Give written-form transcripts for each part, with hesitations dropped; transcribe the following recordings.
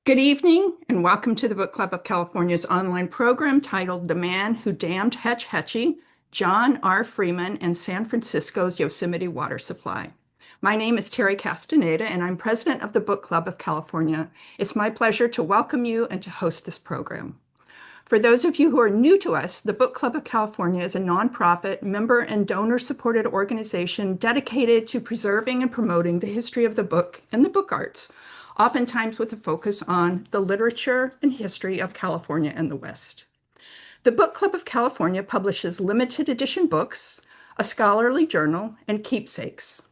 Good evening, and welcome to the Book Club of California's online program titled The Man Who Dammed Hetch Hetchy, John R. Freeman, and San Francisco's Yosemite Water Supply. My name is Terry Castaneda, and I'm president of the Book Club of California. It's my pleasure to welcome you and to host this program. For those of you who are new to us, the Book Club of California is a nonprofit, member and donor-supported organization dedicated to preserving and promoting the history of the book and the book arts, oftentimes with a focus on the literature and history of California and the West. The Book Club of California publishes limited edition books, a scholarly journal, and keepsakes.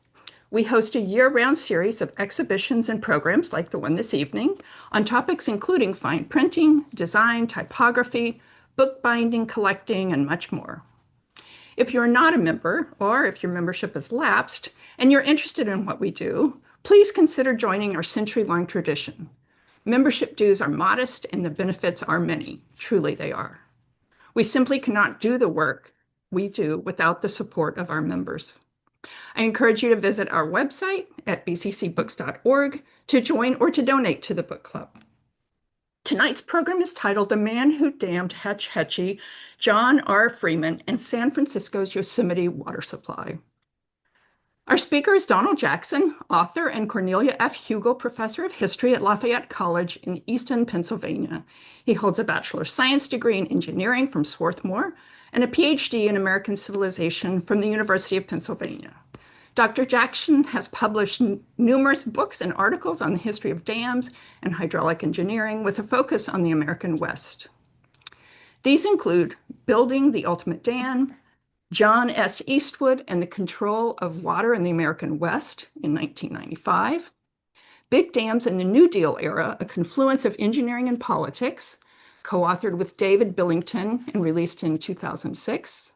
We host a year-round series of exhibitions and programs like the one this evening on topics including fine printing, design, typography, bookbinding, collecting, and much more. If you're not a member, or if your membership has lapsed, and you're interested in what we do, please consider joining our century-long tradition. Membership dues are modest and the benefits are many. Truly they are. We simply cannot do the work we do without the support of our members. I encourage you to visit our website at bccbooks.org to join or to donate to the book club. Tonight's program is titled The Man Who Dammed Hetch Hetchy, John R. Freeman, and San Francisco's Yosemite Water Supply. Our speaker is Donald Jackson, author and Cornelia F. Hugel Professor of History at Lafayette College in Easton, Pennsylvania. He holds a Bachelor of Science degree in Engineering from Swarthmore and a PhD in American Civilization from the University of Pennsylvania. Dr. Jackson has published numerous books and articles on the history of dams and hydraulic engineering with a focus on the American West. These include Building the Ultimate Dam, John S. Eastwood and the Control of Water in the American West in 1995, Big Dams in the New Deal Era, a confluence of engineering and politics, co-authored with David Billington and released in 2006,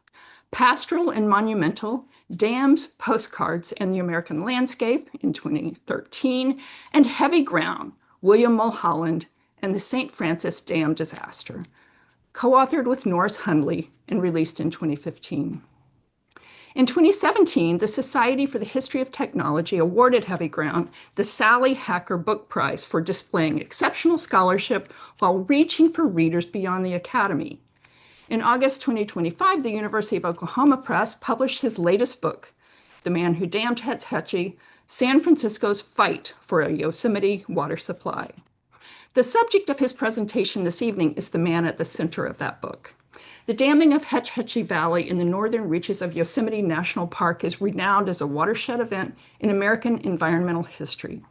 Pastoral and Monumental, Dams, Postcards, and the American Landscape in 2013, and Heavy Ground, William Mulholland and the St. Francis Dam Disaster, co-authored with Norris Hundley and released in 2015. In 2017, the Society for the History of Technology awarded Heavy Ground the Sally Hacker Book Prize for displaying exceptional scholarship while reaching for readers beyond the Academy. In August 2025, the University of Oklahoma Press published his latest book, The Man Who Dammed Hetch Hetchy, San Francisco's Fight for a Yosemite Water Supply. The subject of his presentation this evening is the man at the center of that book. The damming of Hetch Hetchy Valley in the northern reaches of Yosemite National Park is renowned as a watershed event in American environmental history.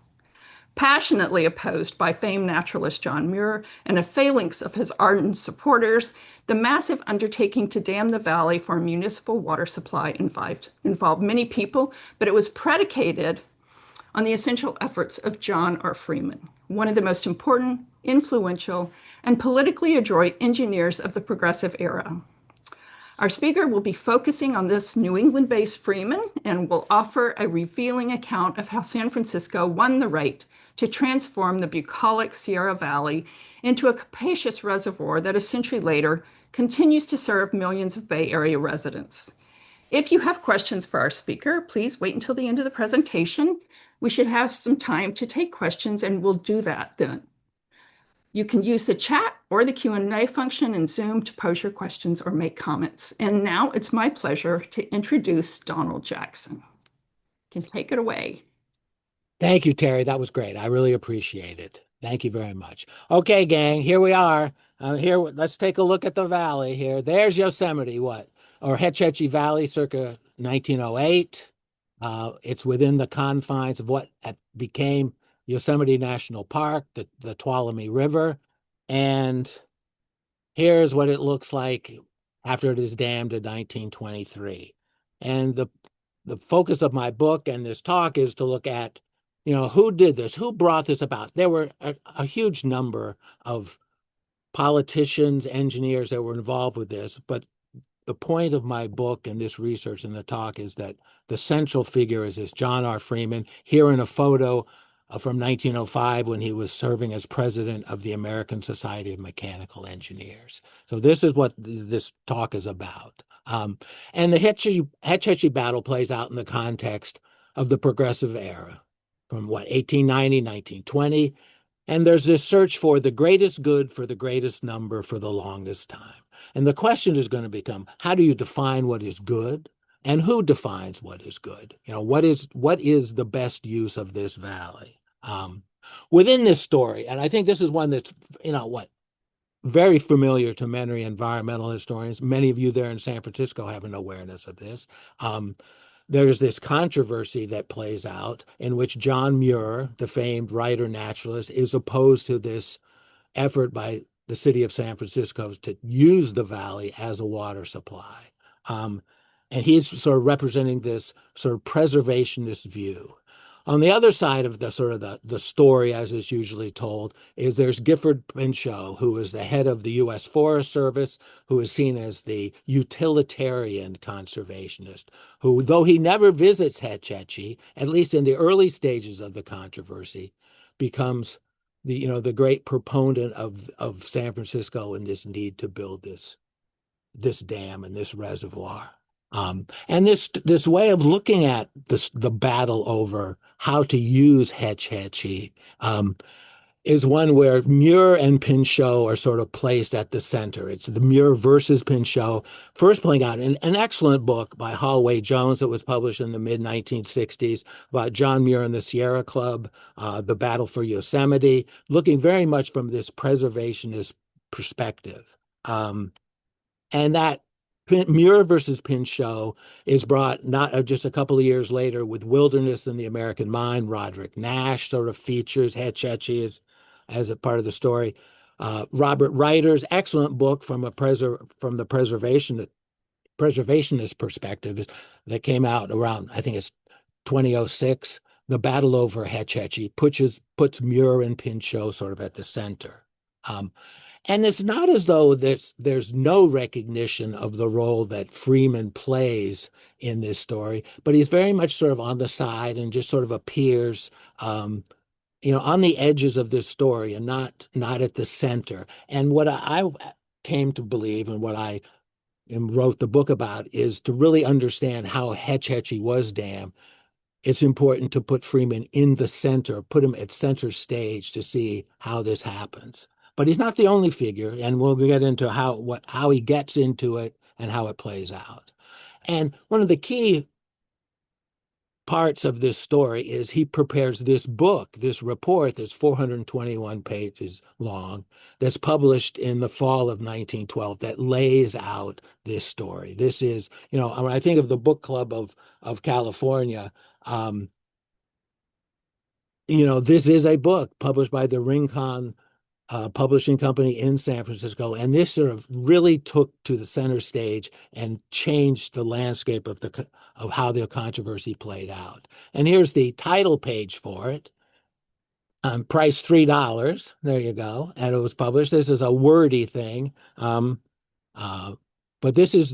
Passionately opposed by famed naturalist John Muir and a phalanx of his ardent supporters, the massive undertaking to dam the valley for a municipal water supply involved many people, but it was predicated on the essential efforts of John R. Freeman, one of the most important, influential, and politically adroit engineers of the progressive era. Our speaker will be focusing on this New England-based Freeman and will offer a revealing account of how San Francisco won the right to transform the bucolic Sierra Valley into a capacious reservoir that a century later continues to serve millions of Bay Area residents. If you have questions for our speaker, please wait until the end of the presentation. We should have some time to take questions, and we'll do that then. You can use the chat or the Q&A function in Zoom to pose your questions or make comments. And now it's my pleasure to introduce Donald Jackson. You can take it away. Thank you, Terry. That was great. I really appreciate it. Thank you very much. Okay, gang, here we are. Here, let's take a look at the valley here. There's Yosemite, or Hetch Hetchy Valley, circa 1908. It's within the confines of what became Yosemite National Park, the Tuolumne River. And here's what it looks like after it is dammed in 1923. And the focus of my book and this talk is to look at, who did this? Who brought this about? There were a huge number of politicians, engineers that were involved with this, but the point of my book and this research and the talk is that the central figure is this John R. Freeman, here in a photo from 1905 when he was serving as president of the American Society of Mechanical Engineers. So this is what this talk is about. And the Hetch Hetchy battle plays out in the context of the progressive era from 1890, 1920. And there's this search for the greatest good for the greatest number for the longest time. And the question is going to become, how do you define what is good? And who defines what is good? What is the best use of this valley? Within this story, and I think this is one that's, very familiar to many environmental historians. Many of you there in San Francisco have an awareness of this. Um, there's this controversy that plays out in which John Muir, the famed writer naturalist, is opposed to this effort by the city of San Francisco to use the valley as a water supply. Um, and he's sort of representing this sort of preservationist view. On the other side of the sort of the story, as is usually told, is there's Gifford Pinchot, who is the head of the U.S. Forest Service, who is seen as the utilitarian conservationist, who, though he never visits Hetch Hetchy, at least in the early stages of the controversy, becomes the great proponent of San Francisco and this need to build this dam and this reservoir. And this way of looking at the battle over how to use Hetch Hetchy is one where Muir and Pinchot are sort of placed at the center. It's the Muir versus Pinchot, first playing out in an excellent book by Holloway Jones that was published in the mid-1960s about John Muir and the Sierra Club, the battle for Yosemite, looking very much from this preservationist perspective. And that Muir versus Pinchot is brought not just a couple of years later with Wilderness in the American Mind. Roderick Nash sort of features Hetch Hetchy as a part of the story. Robert Reiter's excellent book from the preservationist perspective that came out around, I think it's 2006. The battle over Hetch Hetchy puts Muir and Pinchot sort of at the center. And it's not as though there's no recognition of the role that Freeman plays in this story, but he's very much sort of on the side and just sort of appears, on the edges of this story and not at the center. And what I came to believe and what I wrote the book about is to really understand how Hetch Hetchy was dammed. It's important to put Freeman in the center, put him at center stage to see how this happens. But he's not the only figure, and we'll get into how he gets into it and how it plays out. And one of the key parts of this story is he prepares this book, this report that's 421 pages long, that's published in the fall of 1912 that lays out this story. This is, when I think of the book club of California, this is a book published by the Rincon publishing company in San Francisco, and this sort of really took to the center stage and changed the landscape of how the controversy played out. And here's the title page for it. Price $3. There you go. And it was published. This is a wordy thing, but this is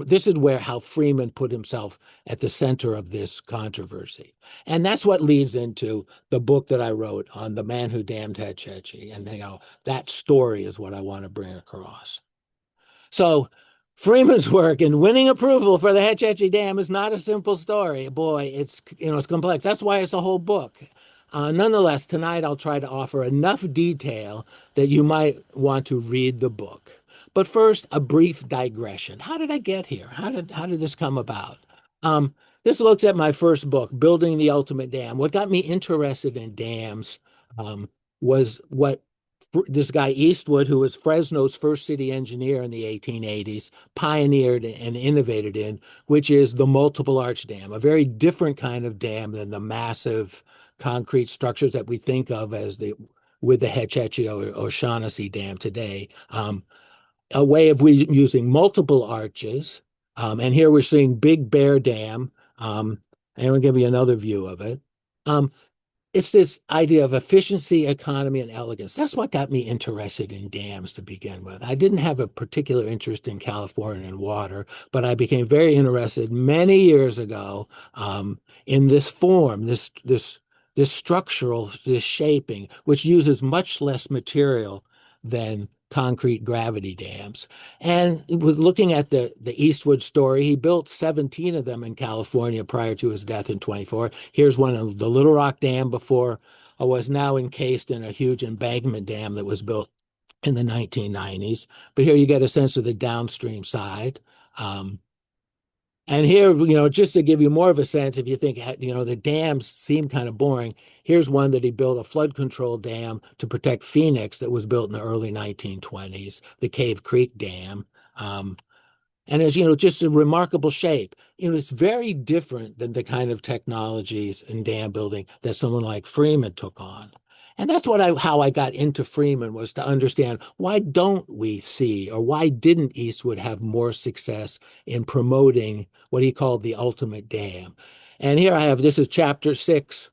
this is how Freeman put himself at the center of this controversy. And that's what leads into the book that I wrote on the man who damned Hetch Hetchy. And, that story is what I want to bring across. So Freeman's work in winning approval for the Hetch Hetchy Dam is not a simple story. Boy, it's complex. That's why it's a whole book. Nonetheless, tonight I'll try to offer enough detail that you might want to read the book. But first, a brief digression. How did I get here? How did this come about? This looks at my first book, Building the Ultimate Dam. What got me interested in dams was what this guy Eastwood, who was Fresno's first city engineer in the 1880s, pioneered and innovated in, which is the multiple arch dam, a very different kind of dam than the massive concrete structures that we think of with the Hetch Hetchy or O'Shaughnessy Dam today. A way of using multiple arches. And here we're seeing Big Bear Dam. And I'll give you another view of it. It's this idea of efficiency, economy, and elegance. That's what got me interested in dams to begin with. I didn't have a particular interest in California and water, but I became very interested many years ago in this form, this structural, this shaping, which uses much less material than concrete gravity dams. And with looking at the Eastwood story, he built 17 of them in California prior to his death in 24. Here's one of the Little Rock Dam before was now encased in a huge embankment dam that was built in the 1990s. But here you get a sense of the downstream side. Um, and here, just to give you more of a sense, if you think, the dams seem kind of boring, here's one that he built, a flood control dam to protect Phoenix that was built in the early 1920s, the Cave Creek Dam. And as just a remarkable shape. It's very different than the kind of technologies in dam building that someone like Freeman took on. And that's how I got into Freeman, was to understand, why don't we see, or why didn't Eastwood have more success in promoting what he called the ultimate dam? And here this is chapter 6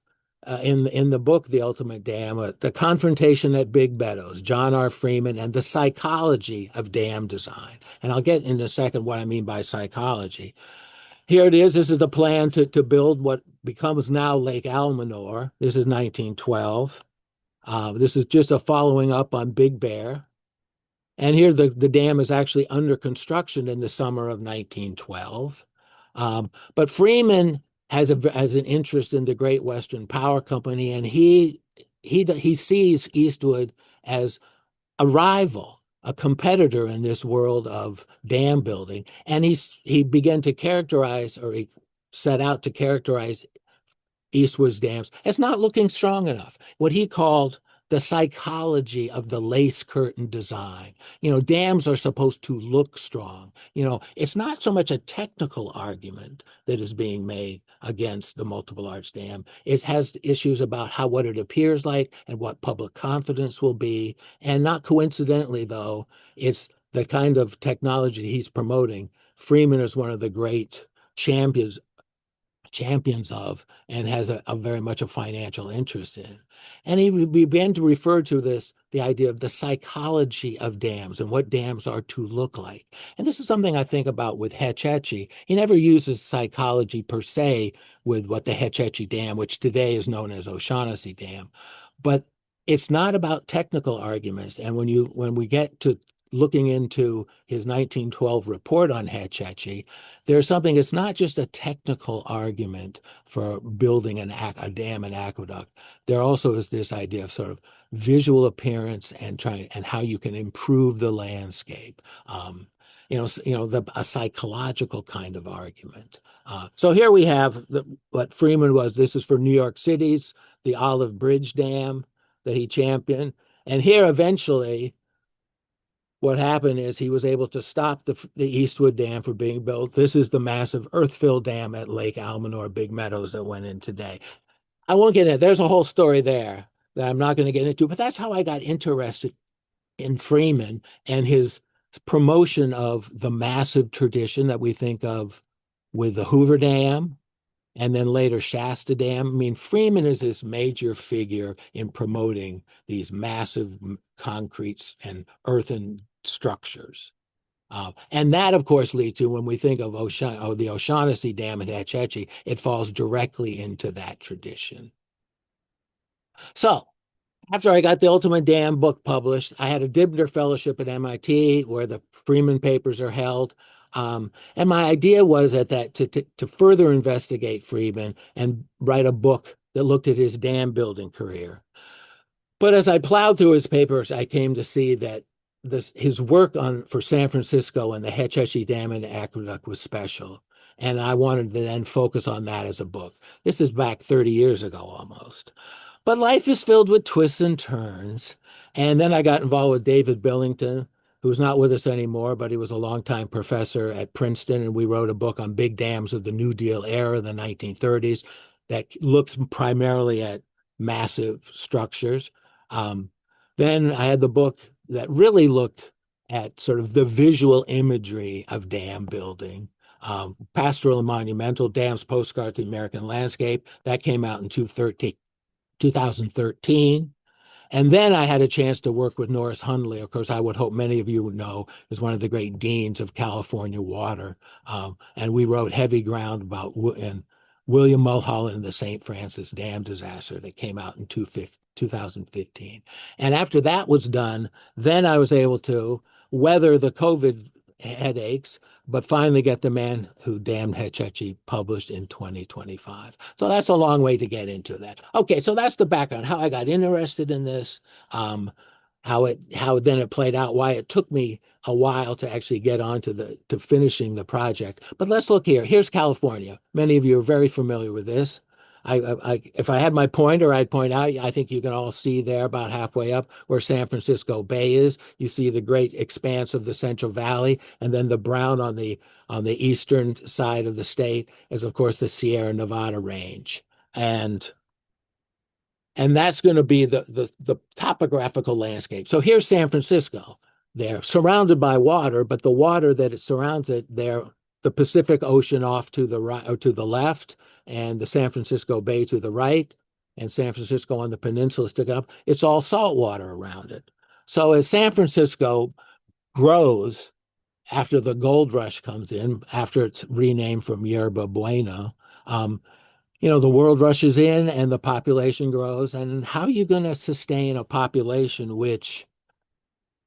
in the book, The Ultimate Dam, The Confrontation at Big Meadows, John R. Freeman, and the Psychology of Dam Design. And I'll get in a second what I mean by psychology. Here it is. This is the plan to build what becomes now Lake Almanor. This is 1912. This is just a following up on Big Bear. And here the dam is actually under construction in the summer of 1912. But Freeman has an interest in the Great Western Power Company, and he sees Eastwood as a rival, a competitor in this world of dam building. And he began to characterize, or he set out to characterize, Eastwood's dams as not looking strong enough, what he called the psychology of the lace curtain design. Dams are supposed to look strong. It's not so much a technical argument that is being made against the multiple arch dam. It has issues about what it appears like and what public confidence will be. And not coincidentally, though, it's the kind of technology he's promoting. Freeman is one of the great champions of, and has a very much a financial interest in. And he began to refer to the idea of the psychology of dams and what dams are to look like. And this is something I think about with Hetch Hetchy. He never uses psychology per se with what the Hetch Hetchy Dam, which today is known as O'Shaughnessy Dam, but it's not about technical arguments. And when we get to looking into his 1912 report on Hetch Hetchy, there's something, it's not just a technical argument for building a dam and aqueduct. There also is this idea of sort of visual appearance and how you can improve the landscape. A psychological kind of argument. So here we have what Freeman was. This is for New York City's, the Olive Bridge Dam that he championed. And here eventually, what happened is he was able to stop the Eastwood Dam from being built. This is the massive earth-filled dam at Lake Almanor, Big Meadows, that went in today. I won't get into it. There's a whole story there that I'm not going to get into, but that's how I got interested in Freeman and his promotion of the massive tradition that we think of with the Hoover Dam and then later Shasta Dam. I mean, Freeman is this major figure in promoting these massive concretes and earthen structures. And that, of course, leads to, when we think of the O'Shaughnessy Dam at Hetch Hetchy, it falls directly into that tradition. So after I got the Ultimate Dam book published, I had a Dibner Fellowship at MIT where the Freeman papers are held. And my idea was to further investigate Freeman and write a book that looked at his dam building career. But as I plowed through his papers, I came to see that his work for San Francisco and the Hetch Hetchy Dam and Aqueduct was special. And I wanted to then focus on that as a book. This is back 30 years ago almost. But life is filled with twists and turns. And then I got involved with David Billington, who's not with us anymore, but he was a longtime professor at Princeton. And we wrote a book on big dams of the New Deal era, the 1930s, that looks primarily at massive structures. Then I had the book that really looked at sort of the visual imagery of dam building. Pastoral and Monumental, Dams Postcard to the American Landscape. That came out in 2013. And then I had a chance to work with Norris Hundley. Of course, I would hope many of you know, is one of the great deans of California water. And we wrote Heavy Ground about William Mulholland and the St. Francis Dam disaster that came out in 2015. And after that was done, then I was able to weather the COVID headaches, but finally get The Man Who Damned Hetch Hetchy published in 2025. So that's a long way to get into that. Okay, so that's the background, how I got interested in this, how then it played out, why it took me a while to actually get on to finishing the project. But let's look here. Here's California. Many of you are very familiar with this. If I had my pointer, I'd point out, I think you can all see there about halfway up where San Francisco Bay is. You see the great expanse of the Central Valley, and then the brown on the eastern side of the state is, of course, the Sierra Nevada range. And that's going to be the topographical landscape. So here's San Francisco. They're surrounded by water, but the water that it surrounds it, there, the Pacific Ocean off to the right or to the left, and the San Francisco Bay to the right, and San Francisco on the peninsula sticking up. It's all salt water around it. So as San Francisco grows after the gold rush comes in, after it's renamed from Yerba Buena, the world rushes in and the population grows. And how are you going to sustain a population which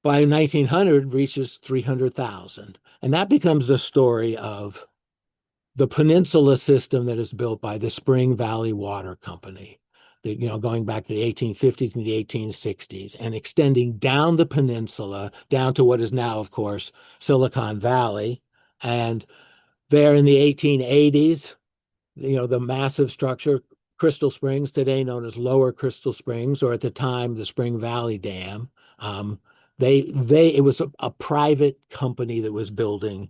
by 1900 reaches 300,000? And that becomes the story of the peninsula system that is built by the Spring Valley Water Company, going back to the 1850s and the 1860s and extending down the peninsula, down to what is now, of course, Silicon Valley. And there in the 1880s, the massive structure, Crystal Springs, today known as Lower Crystal Springs, or at the time, the Spring Valley Dam. It was a private company that was building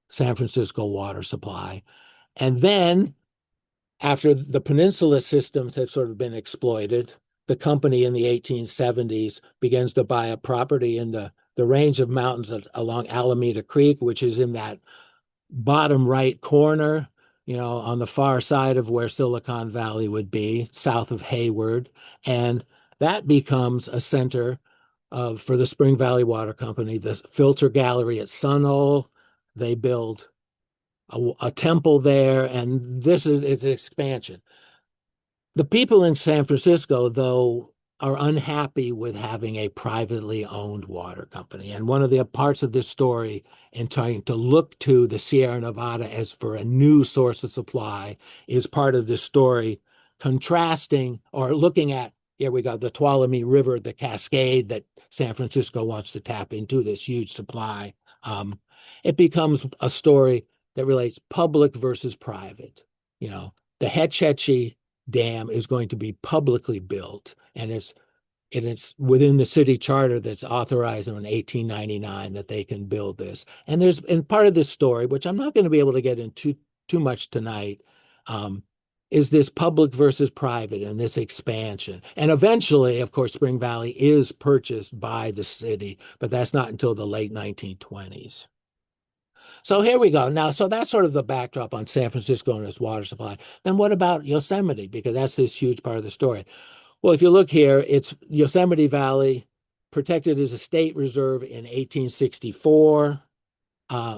San Francisco water supply. And then after the peninsula systems have sort of been exploited, the company in the 1870s begins to buy a property in the range of mountains along Alameda Creek, which is in that bottom right corner, on the far side of where Silicon Valley would be, south of Hayward. And that becomes a center for the Spring Valley Water Company, the filter gallery at Sunol. They build a temple there, and this is its expansion. The people in San Francisco, though, are unhappy with having a privately owned water company. And one of the parts of this story in trying to look to the Sierra Nevada as for a new source of supply is part of this story, contrasting or looking at, here we go, the Tuolumne River, the cascade that San Francisco wants to tap into, this huge supply. It becomes a story that relates public versus private. The Hetch Hetchy Dam is going to be publicly built, and it's within the city charter that's authorized in 1899 that they can build this. And part of this story, which I'm not going to be able to get into too much tonight, is this public versus private and this expansion. And eventually, of course, Spring Valley is purchased by the city, but that's not until the late 1920s. So here we go. Now, so that's sort of the backdrop on San Francisco and its water supply. Then what about Yosemite? Because that's this huge part of the story. Well, if you look here, it's Yosemite Valley, protected as a state reserve in 1864.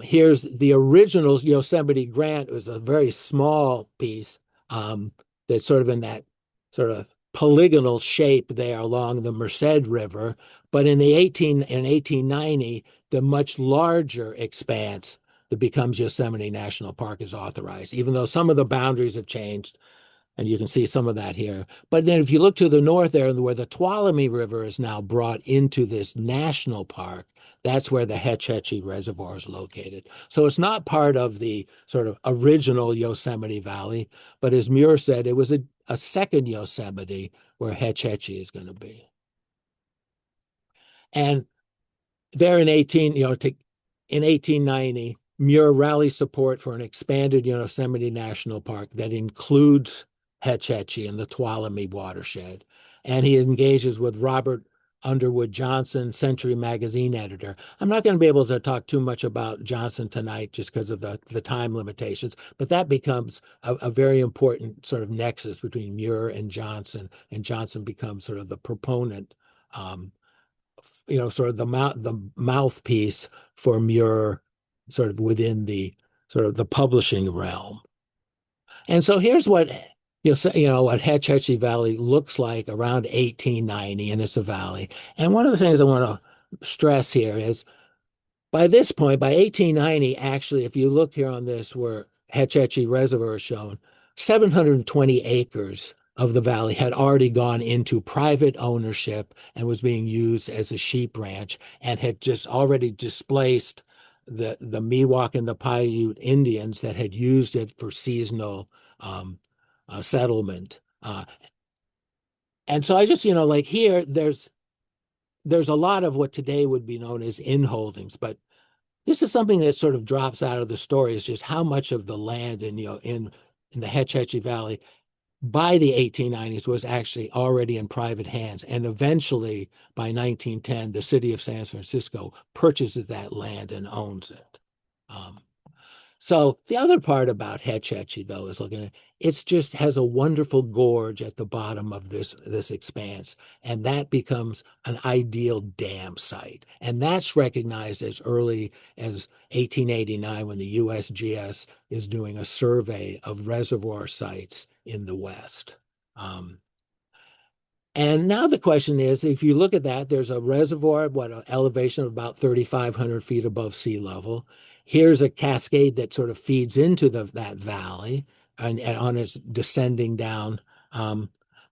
Here's the original Yosemite grant. It was a very small piece that's sort of in that sort of polygonal shape there along the Merced River. But in 1890, the much larger expanse that becomes Yosemite National Park is authorized, even though some of the boundaries have changed. And you can see some of that here. But then if you look to the north there, where the Tuolumne River is now brought into this national park, that's where the Hetch Hetchy Reservoir is located. So it's not part of the sort of original Yosemite Valley, but as Muir said, it was a second Yosemite where Hetch Hetchy is going to be. And there in 1890, Muir rallies support for an expanded Yosemite National Park that includes Hetch Hetchy and the Tuolumne watershed. And he engages with Robert Underwood Johnson, Century Magazine editor. I'm not going to be able to talk too much about Johnson tonight just because of the time limitations, but that becomes a very important sort of nexus between Muir and Johnson becomes sort of the proponent, sort of the mouthpiece for Muir sort of within the sort of the publishing realm. And so here's what what Hetch Hetchy Valley looks like around 1890, and it's a valley. And one of the things I want to stress here is By this point, by 1890, actually, if you look here on this, where Hetch Hetchy Reservoir is shown, 720 acres of the valley had already gone into private ownership and was being used as a sheep ranch and had just already displaced the Miwok and the Paiute Indians that had used it for seasonal settlement. And so I just, like here, there's a lot of what today would be known as inholdings, but this is something that sort of drops out of the story is just how much of the land in the Hetch Hetchy Valley by the 1890s was actually already in private hands. And eventually, by 1910, the city of San Francisco purchases that land and owns it. Um, so the other part about Hetch Hetchy, though, is looking at it's just has a wonderful gorge at the bottom of this expanse, and that becomes an ideal dam site. And that's recognized as early as 1889 when the USGS is doing a survey of reservoir sites in the West. Um, and now the question is, if you look at that, there's a reservoir, an elevation of about 3,500 feet above sea level. Here's a cascade that sort of feeds into that valley and on its descending down.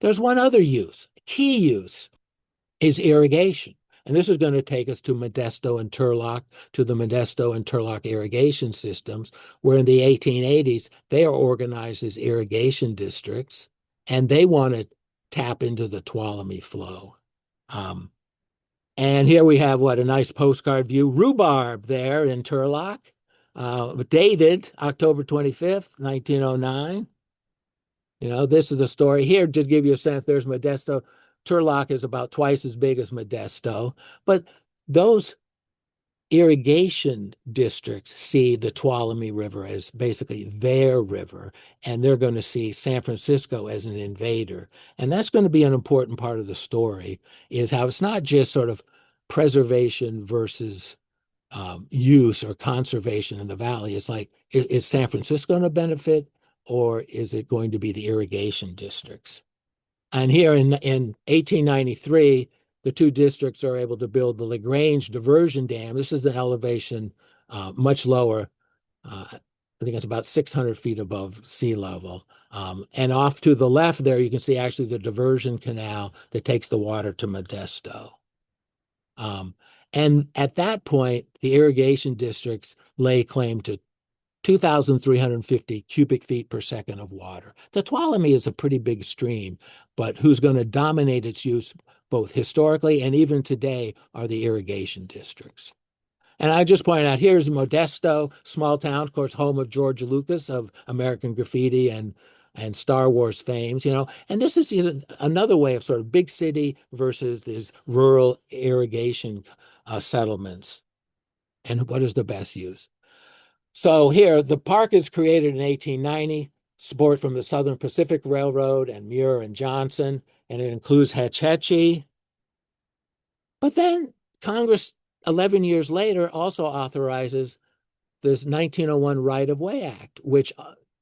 There's one other use, key use is irrigation. And this is going to take us to Modesto and Turlock, to the Modesto and Turlock irrigation systems, where in the 1880s, they are organized as irrigation districts, and they want to tap into the Tuolumne flow. And here we have a nice postcard view. Rhubarb there in Turlock, dated October 25th, 1909. This is the story here to give you a sense. There's Modesto. Turlock is about twice as big as Modesto, but those irrigation districts see the Tuolumne River as basically their river, and they're going to see San Francisco as an invader. And that's going to be an important part of the story, is how it's not just sort of preservation versus use or conservation in the valley. It's like, is San Francisco going to benefit, or is it going to be the irrigation districts? And here in 1893, the two districts are able to build the LaGrange diversion dam. This is an elevation much lower. I think it's about 600 feet above sea level. And off to the left there, you can see actually the diversion canal that takes the water to Modesto. And at that point, the irrigation districts lay claim to 2,350 cubic feet per second of water. The Tuolumne is a pretty big stream, but who's going to dominate its use both historically and even today are the irrigation districts. And I just point out, here's Modesto, small town, of course, home of George Lucas of American Graffiti and Star Wars fames, and this is another way of sort of big city versus these rural irrigation settlements. And what is the best use? So here, the park is created in 1890, support from the Southern Pacific Railroad and Muir and Johnson, and it includes Hetch Hetchy. But then Congress, 11 years later, also authorizes this 1901 Right-of-Way Act, which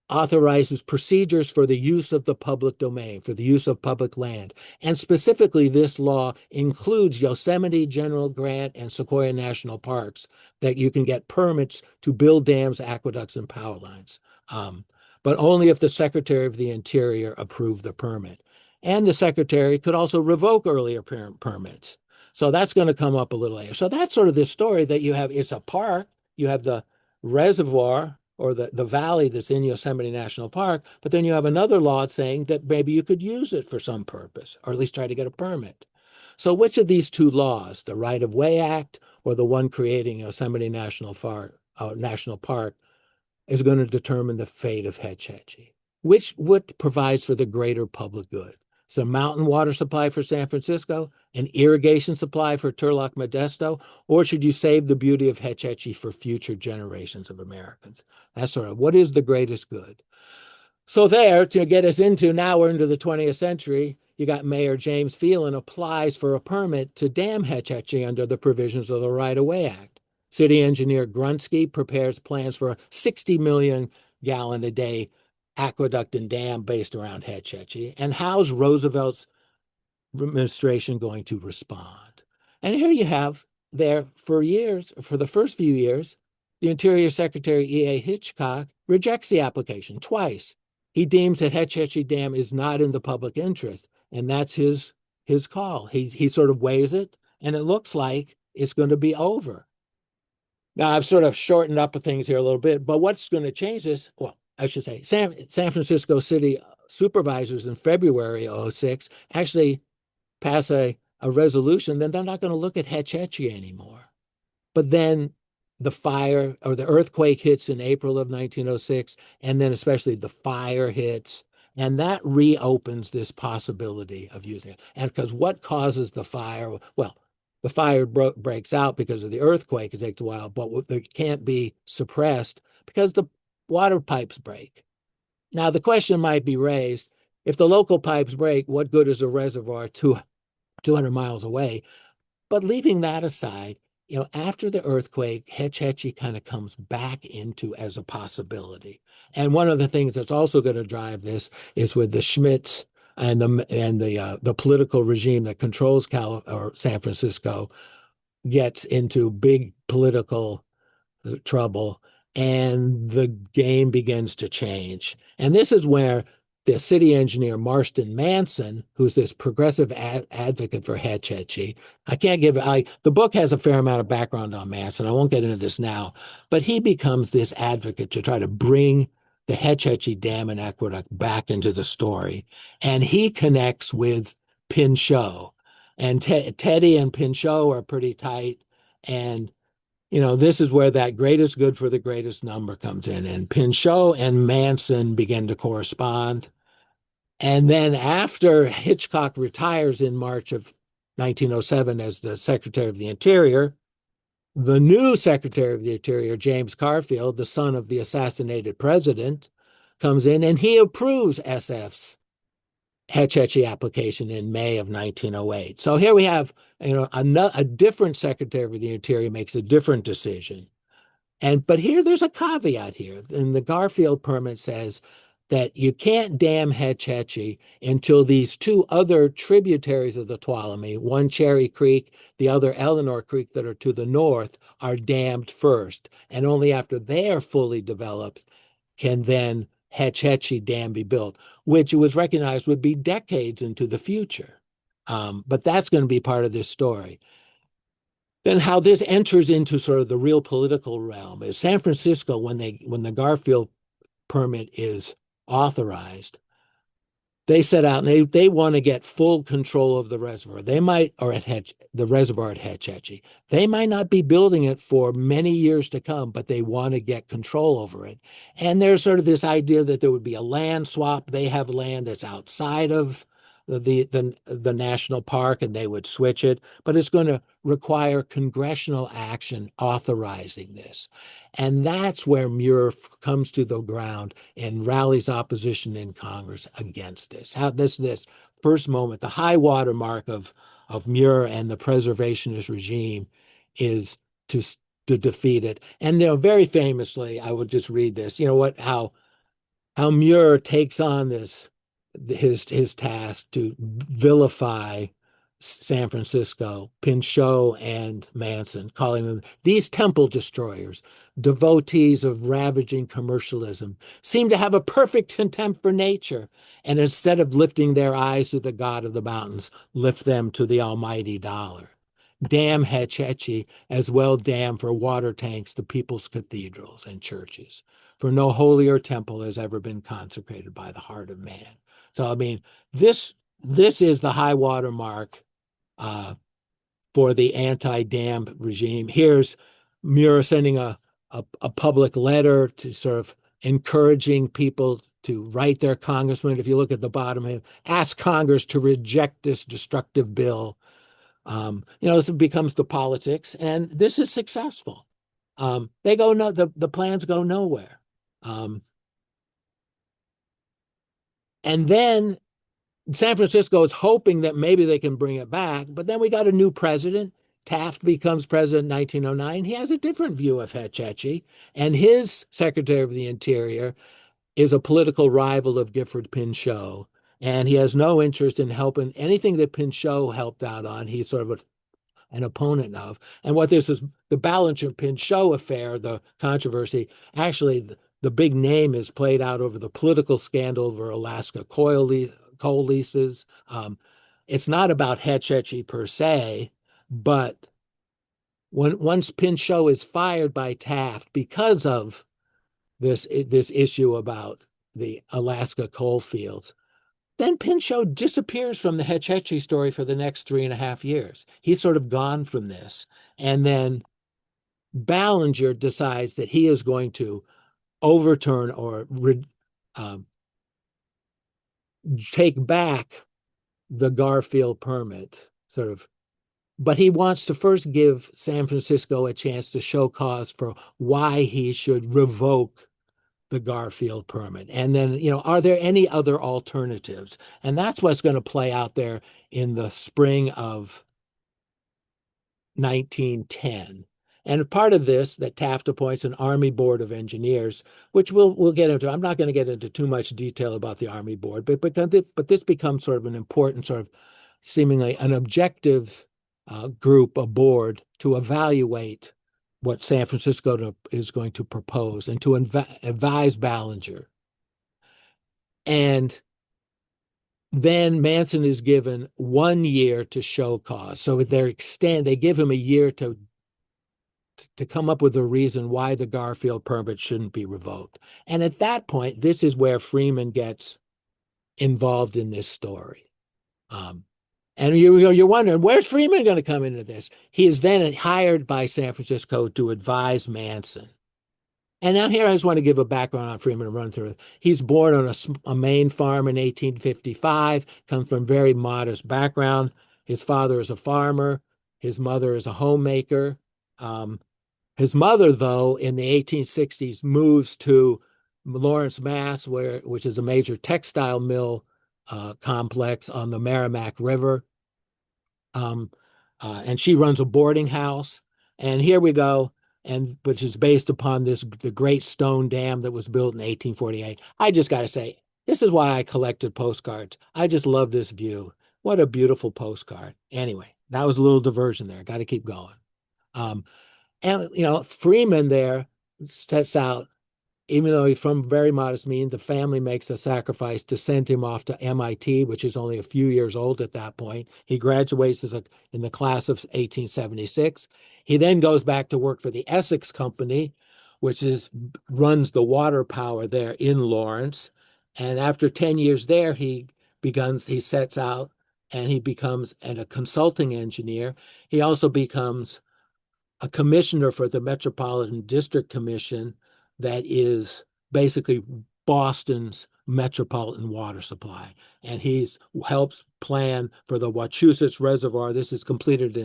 authorizes procedures for the use of the public domain, for the use of public land. And specifically, this law includes Yosemite General Grant and Sequoia National Parks, that you can get permits to build dams, aqueducts, and power lines, but only if the Secretary of the Interior approved the permit. And the Secretary could also revoke earlier permits. So that's going to come up a little later. So that's sort of this story that you have. It's a park. You have the reservoir or the valley that's in Yosemite National Park, but then you have another law saying that maybe you could use it for some purpose, or at least try to get a permit. So which of these two laws, the Right-of-Way Act or the one creating Yosemite National Park, is going to determine the fate of Hetch Hetchy? What provides for the greater public good? Some mountain water supply for San Francisco, an irrigation supply for Turlock Modesto, or should you save the beauty of Hetch Hetchy for future generations of Americans? That's sort of what is the greatest good. So there, to get us into, now we're into the 20th century, you got Mayor James Phelan applies for a permit to dam Hetch Hetchy under the provisions of the Right-of-Way Act. City engineer Grunsky prepares plans for a 60 million gallon a day aqueduct and dam based around Hetch Hetchy. And how's Roosevelt's administration going to respond? And here you have there for years, for the first few years, the Interior Secretary E.A. Hitchcock rejects the application twice. He deems that Hetch Hetchy Dam is not in the public interest, and that's his call. He sort of weighs it, and it looks like it's going to be over. Now, I've sort of shortened up things here a little bit, but what's going to change this? Well, I should say San Francisco City supervisors in February of 06 actually pass a resolution, then they're not going to look at Hetch Hetchy anymore. But then the fire or the earthquake hits in April of 1906, and then especially the fire hits, and that reopens this possibility of using it. And because what causes the fire? Well, the fire breaks out because of the earthquake. It takes a while, but it can't be suppressed because the water pipes break. Now, the question might be raised, if the local pipes break, what good is a reservoir 200 miles away? But leaving that aside, after the earthquake, Hetch Hetchy kind of comes back into as a possibility. And one of the things that's also going to drive this is with the Schmitz and the political regime that controls San Francisco gets into big political trouble, and the game begins to change. And this is where the city engineer Marston Manson, who's this progressive advocate for Hetch Hetchy, the book has a fair amount of background on Manson. I won't get into this now, but he becomes this advocate to try to bring the Hetch Hetchy Dam and Aqueduct back into the story. And he connects with Pinchot. And Teddy and Pinchot are pretty tight. And this is where that greatest good for the greatest number comes in. And Pinchot and Manson begin to correspond. And then after Hitchcock retires in March of 1907 as the Secretary of the Interior, the new Secretary of the Interior, James Garfield, the son of the assassinated president, comes in and he approves SF's Hetch Hetchy application in May of 1908. So here we have, a different Secretary of the Interior makes a different decision. But here there's a caveat here. And the Garfield permit says that you can't dam Hetch Hetchy until these two other tributaries of the Tuolumne, one Cherry Creek, the other Eleanor Creek that are to the north, are dammed first. And only after they are fully developed can then Hetch Hetchy Dam be built, which it was recognized would be decades into the future. But that's going to be part of this story. Then how this enters into sort of the real political realm is San Francisco, when the Garfield permit is authorized, they set out and they want to get full control of the reservoir. They might, or the reservoir at Hetch Hetchy. They might not be building it for many years to come, but they want to get control over it. And there's sort of this idea that there would be a land swap. They have land that's outside of the national park, and they would switch it, but it's going to require congressional action authorizing this. And that's where Muir comes to the ground and rallies opposition in Congress against this. How this first moment, the high water mark of Muir and the preservationist regime is to defeat it. And very famously, I would just read this. How Muir takes on his task to vilify San Francisco, Pinchot and Manson, calling them these temple destroyers, devotees of ravaging commercialism, seem to have a perfect contempt for nature, and instead of lifting their eyes to the God of the mountains, lift them to the almighty dollar. Damn Hetch Hetchy, as well damn for water tanks to people's cathedrals and churches, for no holier temple has ever been consecrated by the heart of man. So, I mean, this is the high water mark for the anti-dam regime. Here's Muir sending a public letter to sort of encouraging people to write their congressman. If you look at the bottom, ask Congress to reject this destructive bill. This becomes the politics, and this is successful. The plans go nowhere. And then San Francisco is hoping that maybe they can bring it back, but then we got a new president. Taft becomes president in 1909. He has a different view of Hetch Hetchy, and his Secretary of the Interior is a political rival of Gifford Pinchot, and he has no interest in helping anything that Pinchot helped out on. He's sort of an opponent of. And what this is, the Ballinger-Pinchot affair, the controversy, actually, the big name is played out over the political scandal over Alaska coal leases. It's not about Hetch Hetchy per se, but once Pinchot is fired by Taft because of this issue about the Alaska coal fields, then Pinchot disappears from the Hetch Hetchy story for the next 3.5 years. He's sort of gone from this. And then Ballinger decides that he is going to overturn or um, take back the Garfield permit, sort of. But he wants to first give San Francisco a chance to show cause for why he should revoke the Garfield permit. And then, are there any other alternatives? And that's what's going to play out there in the spring of 1910. And part of this, that Taft appoints an Army Board of Engineers, which we'll get into. I'm not going to get into too much detail about the Army Board, but this becomes sort of an important, sort of seemingly an objective group, a board, to evaluate what San Francisco is going to propose and to advise Ballinger. And then Manson is given 1 year to show cause. So they give him a year to come up with a reason why the Garfield permit shouldn't be revoked. And at that point, this is where Freeman gets involved in this story. And you're wondering, where's Freeman going to come into this? He is then hired by San Francisco to advise Manson. And now here I just want to give a background on Freeman and run through it. He's born on a Maine farm in 1855, comes from a very modest background. His father is a farmer. His mother is a homemaker. His mother, though, in the 1860s, moves to Lawrence, Mass., which is a major textile mill complex on the Merrimack River. And she runs a boarding house. And here we go, which is based upon the Great Stone Dam that was built in 1848. I just got to say, this is why I collected postcards. I just love this view. What a beautiful postcard. Anyway, that was a little diversion there. Got to keep going. And Freeman there sets out, even though he's from very modest means, the family makes a sacrifice to send him off to MIT, which is only a few years old at that point. He graduates in the class of 1876. He then goes back to work for the Essex Company, which runs the water power there in Lawrence. And after 10 years there, he sets out and he becomes a consulting engineer. He also becomes a commissioner for the Metropolitan District Commission, that is basically Boston's metropolitan water supply. And he helps plan for the Wachusett Reservoir. This is completed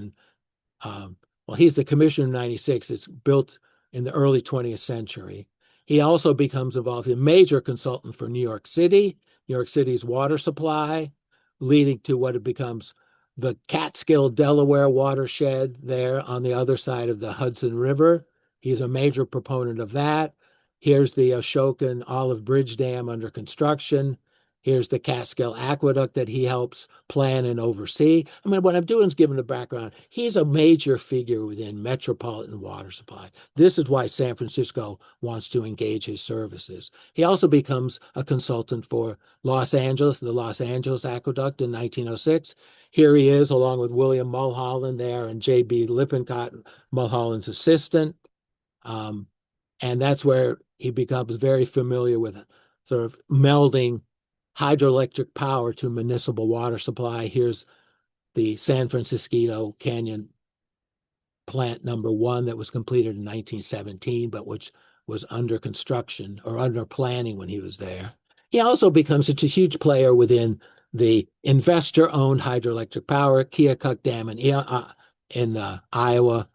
he's the commissioner in 96. It's built in the early 20th century. He also becomes involved in major consultant for New York City's water supply, leading to what it becomes the Catskill, Delaware watershed there on the other side of the Hudson River. He's a major proponent of that. Here's the Ashokan Olive Bridge Dam under construction. Here's the Catskill Aqueduct that he helps plan and oversee. I mean, what I'm doing is giving the background. He's a major figure within metropolitan water supply. This is why San Francisco wants to engage his services. He also becomes a consultant for the Los Angeles Aqueduct in 1906. Here he is, along with William Mulholland there and J.B. Lippincott, Mulholland's assistant. And that's where he becomes very familiar with sort of melding hydroelectric power to municipal water supply. Here's the San Francisco Canyon plant number 1 that was completed in 1917, but which was under construction or under planning when he was there. He also becomes a huge player within the investor-owned hydroelectric power, Keokuk Dam in Iowa,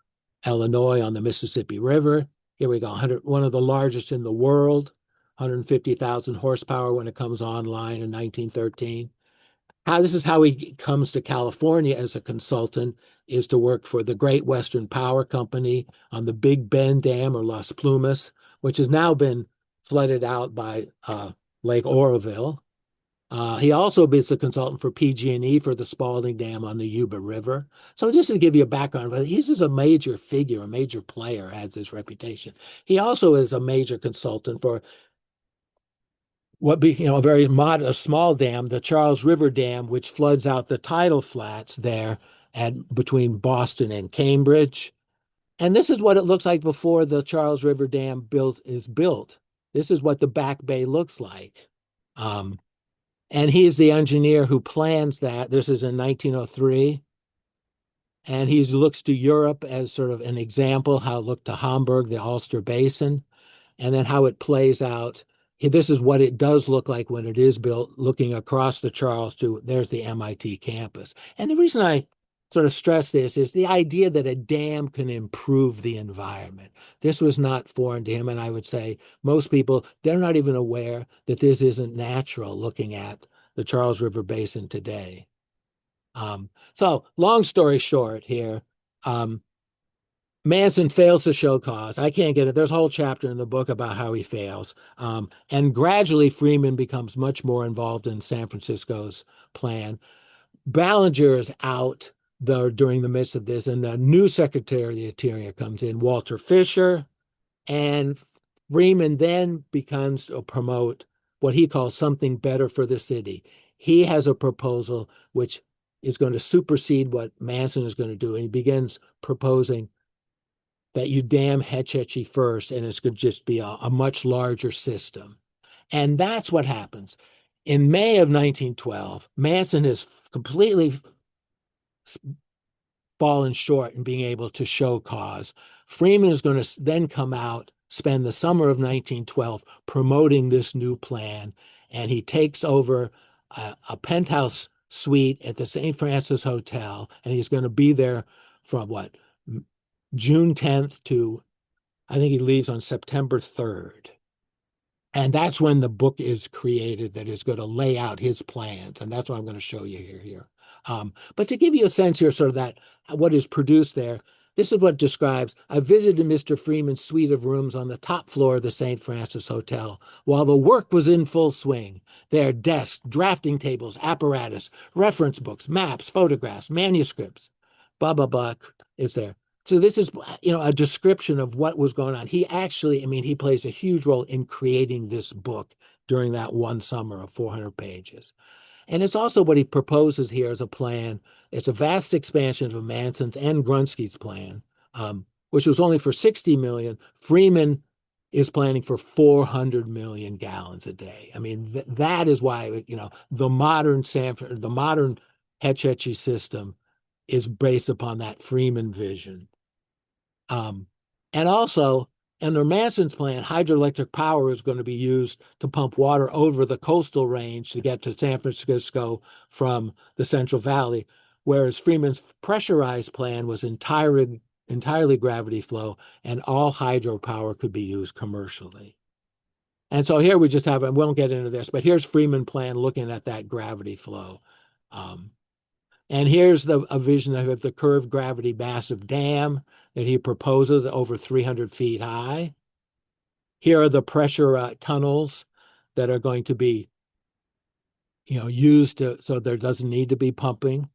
Illinois on the Mississippi River. Here we go, one of the largest in the world, 150,000 horsepower when it comes online in 1913. This is how he comes to California as a consultant, is to work for the Great Western Power Company on the Big Bend Dam or Las Plumas, which has now been flooded out by Lake Oroville. He also is a consultant for PG&E for the Spalding Dam on the Yuba River. So just to give you a background, he's just a major figure, a major player, has this reputation. He also is a major consultant for what be a very modest, a small dam, the Charles River Dam, which floods out the tidal flats there and between Boston and Cambridge. And this is what it looks like before the Charles River Dam is built. This is what the back bay looks like. And he's the engineer who plans that. This is in 1903. And he looks to Europe as sort of an example, how it looked to Hamburg, the Ulster Basin, and then how it plays out. This is what it does look like when it is built, looking across the Charles to, there's the MIT campus. And the reason I sort of stress this is the idea that a dam can improve the environment. This was not foreign to him. And I would say most people, they're not even aware that this isn't natural looking at the Charles River Basin today. So long story short here, Manson fails to show cause. I can't get it. There's a whole chapter in the book about how he fails. And gradually, Freeman becomes much more involved in San Francisco's plan. Ballinger is out during the midst of this, and the new Secretary of the Interior comes in, Walter Fisher, and Freeman then becomes to promote what he calls something better for the city. He has a proposal which is going to supersede what Manson is going to do, and he begins proposing that you dam Hetch Hetchy first, and it's going to just be a much larger system. And that's what happens. In May of 1912, Manson has completely fallen short in being able to show cause. Freeman is going to then come out, spend the summer of 1912 promoting this new plan, and he takes over a penthouse suite at the St. Francis Hotel, and he's going to be there from June 10th to, I think he leaves on September 3rd. And that's when the book is created that is going to lay out his plans. And that's what I'm going to show you here. But to give you a sense here, sort of that what is produced there, this is what describes, I visited Mr. Freeman's suite of rooms on the top floor of the St. Francis Hotel while the work was in full swing. There are desks, drafting tables, apparatus, reference books, maps, photographs, manuscripts, blah, blah, blah is there. So this is, a description of what was going on. He actually, he plays a huge role in creating this book during that one summer of 400 pages. And it's also what he proposes here as a plan. It's a vast expansion of Manson's and Grunsky's plan, which was only for 60 million. Freeman is planning for 400 million gallons a day. That is why, the modern the modern Hetch Hetchy system is based upon that Freeman vision. And also, under Manson's plan, hydroelectric power is going to be used to pump water over the coastal range to get to San Francisco from the Central Valley, whereas Freeman's pressurized plan was entirely gravity flow, and all hydropower could be used commercially. And so here we just have, and we won't get into this, but here's Freeman plan looking at that gravity flow. And here's a vision of the curved gravity massive dam that he proposes over 300 feet high. Here are the pressure tunnels that are going to be, used so there doesn't need to be pumping.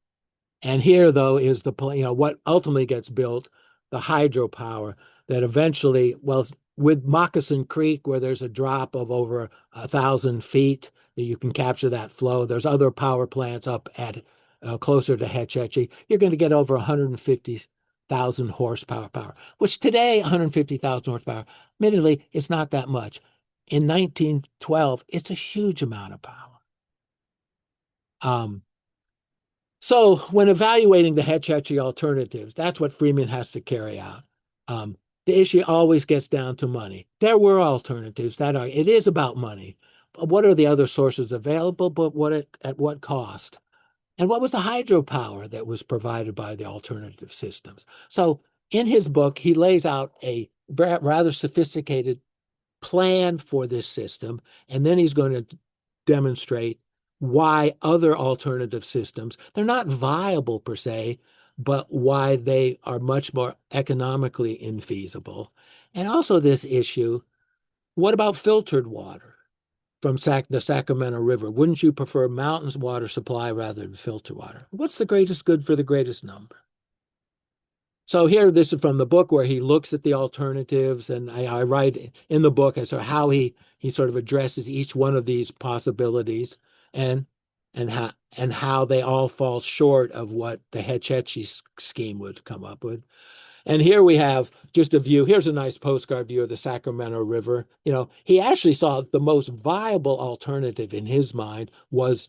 And here, though, is what ultimately gets built, the hydropower that eventually, with Moccasin Creek, where there's a drop of over 1,000 feet, that you can capture that flow. There's other power plants up at closer to Hetch Hetchy. You're going to get over 150,000 horsepower power, which today, 150,000 horsepower, admittedly, is not that much. In 1912, it's a huge amount of power. So when evaluating the Hetch Hetchy alternatives, that's what Freeman has to carry out. The issue always gets down to money. There were alternatives it is about money. But what are the other sources available, but at what cost? And what was the hydropower that was provided by the alternative systems? So in his book, he lays out a rather sophisticated plan for this system, and then he's going to demonstrate why other alternative systems, they're not viable per se, but why they are much more economically infeasible. And also this issue, what about filtered water? from the Sacramento River? Wouldn't you prefer mountains water supply rather than filter water? What's the greatest good for the greatest number? So here, this is from the book where he looks at the alternatives, and I write in the book as to how he sort of addresses each one of these possibilities and and how they all fall short of what the Hetch Hetchy scheme would come up with. And here we have just a view. Here's a nice postcard view of the Sacramento River. He actually saw the most viable alternative in his mind was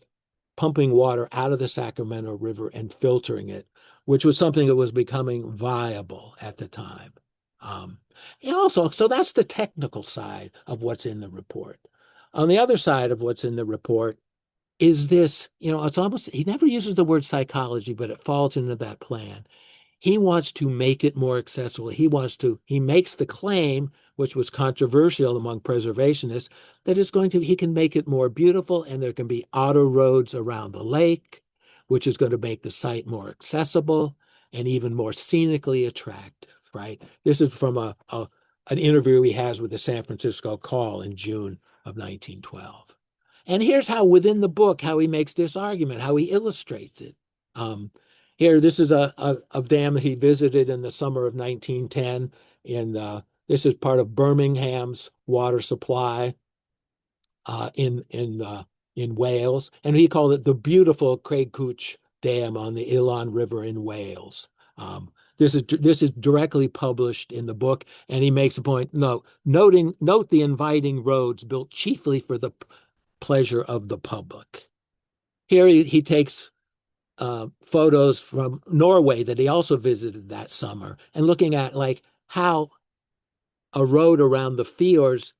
pumping water out of the Sacramento River and filtering it, which was something that was becoming viable at the time. And also, so that's the technical side of what's in the report. On the other side of what's in the report is this, it's almost, he never uses the word psychology, but it falls into that plan. He wants to make it more accessible. He makes the claim, which was controversial among preservationists, that he can make it more beautiful and there can be auto roads around the lake, which is going to make the site more accessible and even more scenically attractive, right? This is from an interview he has with the San Francisco Call in June of 1912. And here's how within the book, how he makes this argument, how he illustrates it. Here, this is a dam that he visited in the summer of 1910. This is part of Birmingham's water supply in Wales, and he called it the beautiful Craig Couch Dam on the Ilan River in Wales. This is directly published in the book, and he makes a point. Note the inviting roads built chiefly for the pleasure of the public. Here he takes photos from Norway that he also visited that summer, and looking at like how a road around the fjords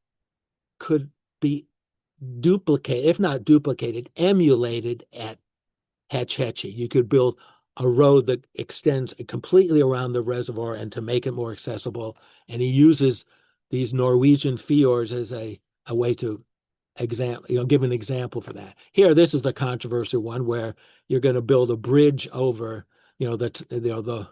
could be duplicated, if not duplicated, emulated at Hetch Hetchy. You could build a road that extends completely around the reservoir and to make it more accessible. And he uses these Norwegian fjords as a way to give an example for that. Here, this is the controversial one where you're going to build a bridge over, the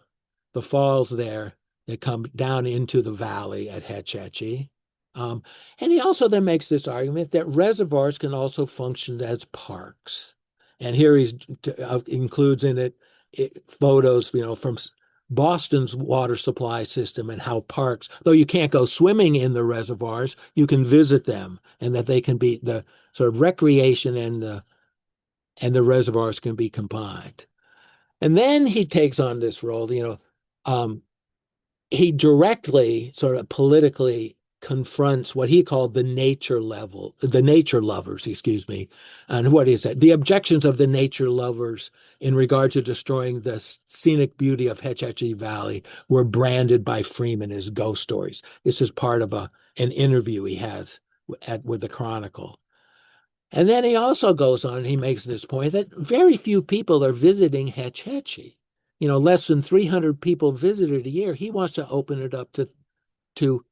falls there that come down into the valley at Hetch Hetchy. And he also then makes this argument that reservoirs can also function as parks. And here he includes in it photos, from Boston's water supply system and how parks, though you can't go swimming in the reservoirs, you can visit them, and that they can be the sort of recreation and the reservoirs can be combined. And then he takes on this role, he directly sort of politically confronts what he called the nature lovers, and what he said, the objections of the nature lovers in regard to destroying the scenic beauty of Hetch Hetchy Valley were branded by Freeman as ghost stories. This is part of an interview he has with the Chronicle. And then he also goes on, and he makes this point that very few people are visiting Hetch Hetchy. Less than 300 people visit it a year. He wants to open it up to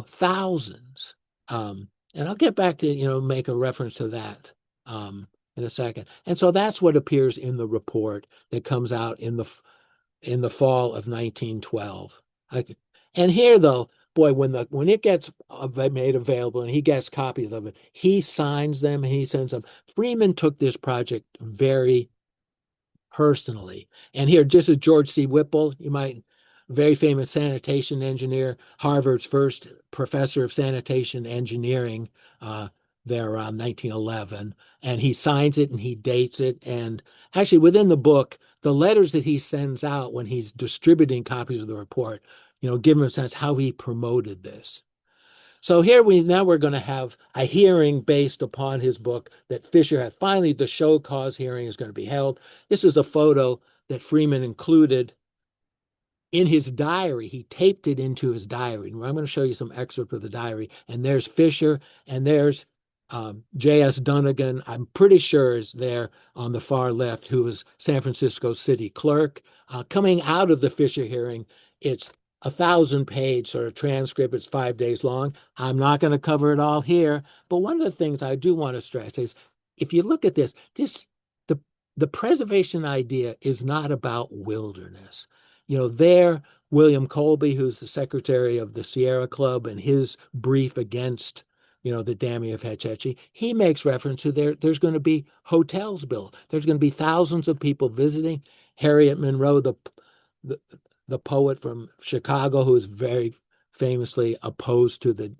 thousands. And I'll get back to, make a reference to that in a second. And so that's what appears in the report that comes out in the fall of 1912. And here, though, boy, when it gets made available and he gets copies of it, he signs them and he sends them. Freeman took this project very personally. And here, just as George C. Whipple, very famous sanitation engineer, Harvard's first professor of sanitation engineering, there around 1911. And he signs it and he dates it. And actually, within the book, the letters that he sends out when he's distributing copies of the report, give him a sense how he promoted this. So here we're going to have a hearing based upon his book that Fisher had. Finally, the show cause hearing is going to be held. This is a photo that Freeman included in his diary. He taped it into his diary. And I'm going to show you some excerpt of the diary. And there's Fisher, and there's J.S. Dunnigan, I'm pretty sure is there on the far left, who was San Francisco city clerk. Coming out of the Fisher hearing, it's 1,000-page sort of transcript. It's 5 days long. I'm not going to cover it all here, but one of the things I do want to stress is if you look at the preservation idea is not about wilderness. William Colby, who's the secretary of the Sierra Club, and his brief against the damming of Hetch Hetchy, he makes reference to there's going to be hotels built. There's going to be thousands of people visiting. Harriet Monroe, the, the poet from Chicago, who is very famously opposed to the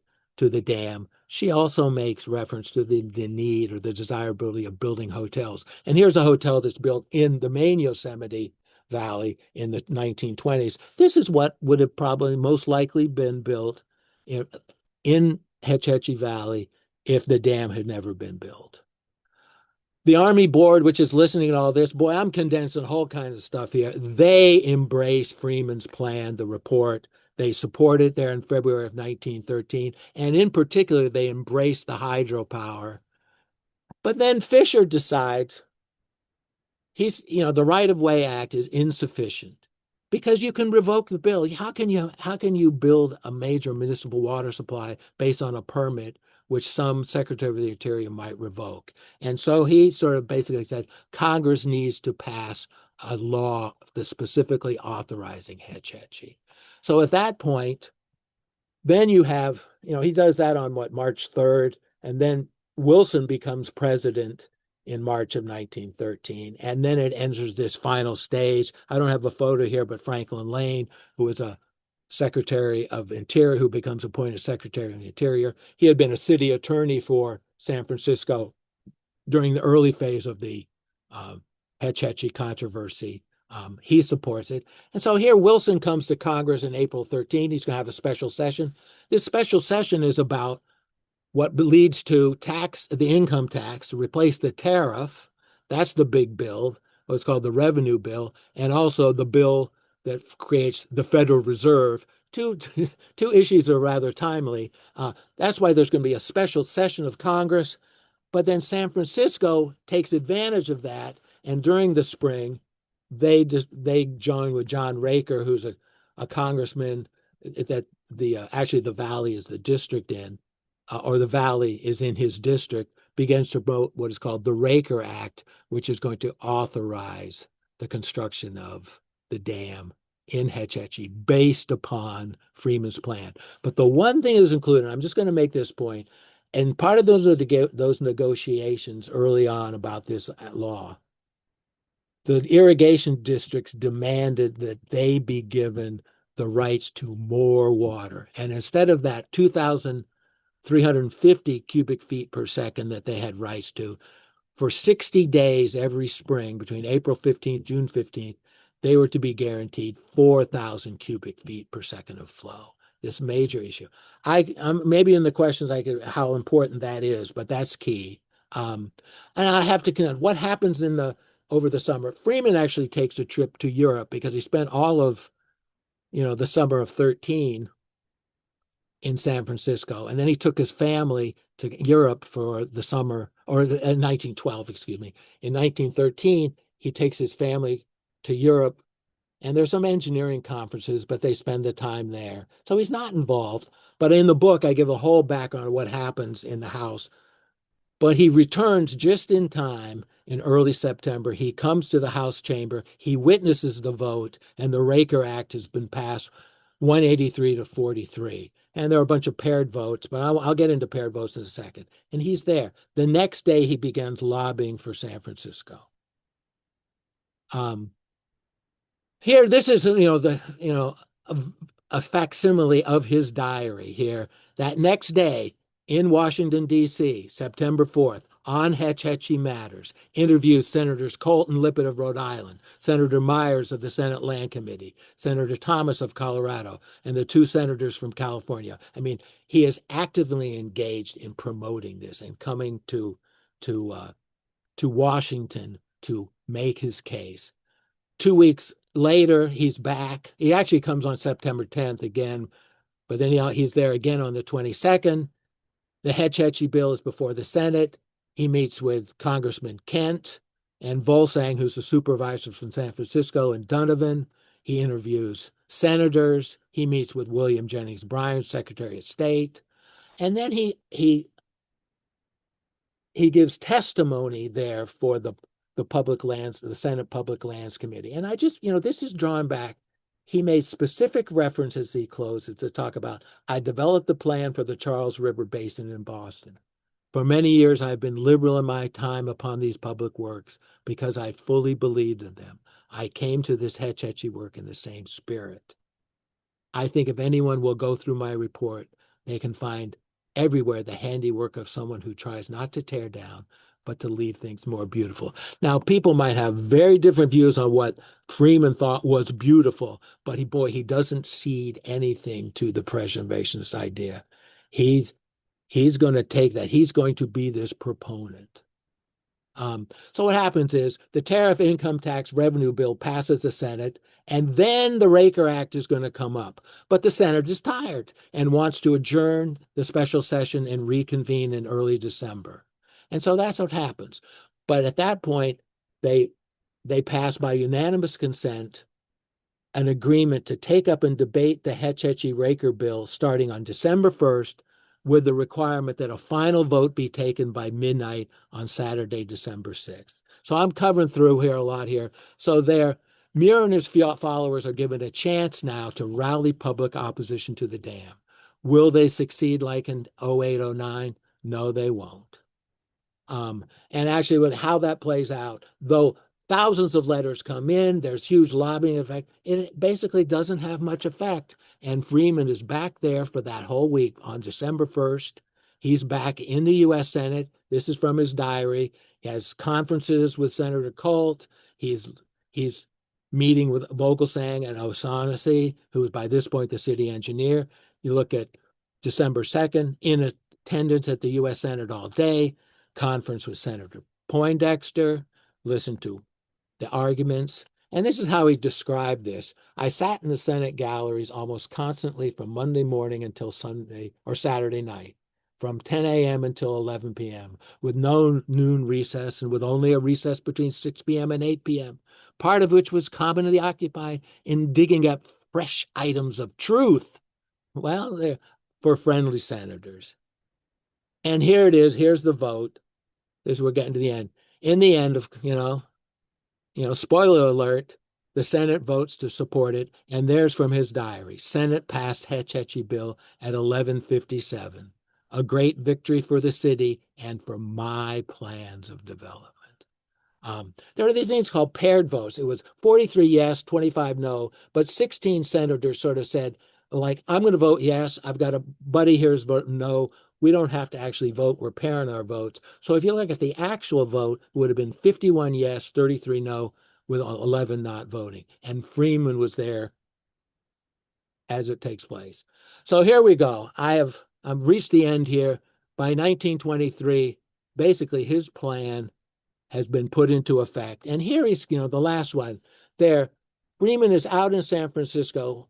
dam, she also makes reference to the need or the desirability of building hotels. And here's a hotel that's built in the main Yosemite Valley in the 1920s. This is what would have probably most likely been built in Hetch Hetchy Valley if the dam had never been built. The Army Board, which is listening to all this, boy, I'm condensing a whole kind of stuff here. They embrace Freeman's plan, the report. They support it there in February of 1913. And in particular, they embrace the hydropower. But then Fisher decides the Right-of-Way Act is insufficient because you can revoke the bill. How can you build a major municipal water supply based on a permit which some Secretary of the Interior might revoke? And so he sort of basically said Congress needs to pass a law that's specifically authorizing Hetch Hetchy. So at that point, then you have, he does that on March 3rd, and then Wilson becomes president in March of 1913. And then it enters this final stage. I don't have a photo here, but Franklin Lane, who was a Secretary of Interior, who becomes appointed Secretary of the Interior. He had been a city attorney for San Francisco during the early phase of the Hetch Hetchy controversy. He supports it. And so here Wilson comes to Congress in April 13. He's going to have a special session. This special session is about what leads to the income tax to replace the tariff. That's the big bill, what's called the revenue bill, and also the bill that creates the Federal Reserve. Two issues are rather timely. That's why there's going to be a special session of Congress. But then San Francisco takes advantage of that, and during the spring, they join with John Raker, who's a congressman that actually the Valley is the district in, or the Valley is in his district, begins to promote what is called the Raker Act, which is going to authorize the construction of the dam in Hetch Hetchy based upon Freeman's plan. But the one thing is included, I'm just going to make this point, and part of those negotiations early on about this law, the irrigation districts demanded that they be given the rights to more water. And instead of that 2,350 cubic feet per second that they had rights to, for 60 days every spring between April 15th, June 15th, they were to be guaranteed 4,000 cubic feet per second of flow. This major issue. I'm maybe in the questions how important that is, but that's key. And I have to connect what happens over the summer. Freeman actually takes a trip to Europe because he spent all of, the summer of 13 in San Francisco. And then he took his family to Europe for the summer, or in 1912, excuse me. In 1913, he takes his family to Europe, and there's some engineering conferences, but they spend the time there. So he's not involved. But in the book, I give a whole background of what happens in the house. But he returns just in time in early September. He comes to the House chamber. He witnesses the vote, and the Raker Act has been passed 183 to 43. And there are a bunch of paired votes, but I'll get into paired votes in a second. And he's there. The next day, he begins lobbying for San Francisco. Here, this is a facsimile of his diary here. That next day in Washington, D.C., September 4th, on Hetch Hetchy Matters, interviews Senators Colt and Lippett of Rhode Island, Senator Myers of the Senate Land Committee, Senator Thomas of Colorado, and the two senators from California. I mean, he is actively engaged in promoting this and coming to Washington to make his case. 2 weeks later, he's back. He actually comes on September 10th again, but then he's there again on the 22nd. The Hetch Hetchy bill is before the Senate. He meets with Congressman Kent and Volsang, who's the supervisor from San Francisco, and Donovan. He interviews senators. He meets with William Jennings Bryan, Secretary of State. And then he gives testimony there for the Public Lands, the Senate Public Lands Committee. And I just, this is drawn back he made specific references he closes to talk about, I developed the plan for the Charles River Basin in Boston. For many years, I've been liberal in my time upon these public works because I fully believed in them. I came to this Hetch Hetchy work in the same spirit. I think if anyone will go through my report, they can find everywhere the handiwork of someone who tries not to tear down, but to leave things more beautiful. Now, people might have very different views on what Freeman thought was beautiful, but he doesn't cede anything to the preservationist idea. He's he's going to take that. He's going to be this proponent. So what happens is the tariff income tax revenue bill passes the Senate, and then the Raker Act is going to come up. But the Senate is tired and wants to adjourn the special session and reconvene in early December. And so that's what happens. But at that point, they pass by unanimous consent an agreement to take up and debate the Hetch Hetchy Raker bill starting on December 1st, with the requirement that a final vote be taken by midnight on Saturday, December 6th. So I'm covering through here a lot here. So Muir and his followers are given a chance now to rally public opposition to the dam. Will they succeed like in 08, 09? No, they won't. And actually, with how that plays out, though thousands of letters come in, there's huge lobbying effect, it basically doesn't have much effect. And Freeman is back there for that whole week on December 1st. He's back in the U.S. Senate. This is from his diary. He has conferences with Senator Colt. He's meeting with Vogelsang and O'Shaughnessy, who is by this point the city engineer. You look at December 2nd, in attendance at the U.S. Senate all day, conference with Senator Poindexter, listen to the arguments. And this is how he described this. I sat in the Senate galleries almost constantly from Monday morning until Sunday or Saturday night, from 10 a.m. until 11 p.m., with no noon recess and with only a recess between 6 p.m. and 8 p.m., part of which was commonly occupied in digging up fresh items of truth. Well, they're for friendly senators. And here it is. Here's the vote. We're getting to the end. In the end of, spoiler alert, the Senate votes to support it. And there's from his diary. Senate passed Hetch Hetchy bill at 11:57. A great victory for the city and for my plans of development. There are these things called paired votes. It was 43 yes, 25 no, but 16 senators sort of said, like, I'm going to vote yes. I've got a buddy here's voting no. We don't have to actually vote. We're pairing our votes. So if you look at the actual vote, it would have been 51 yes, 33 no, with 11 not voting. And Freeman was there as it takes place. So here we go. I've reached the end here. By 1923, basically his plan has been put into effect. And here he's, the last one there. Freeman is out in San Francisco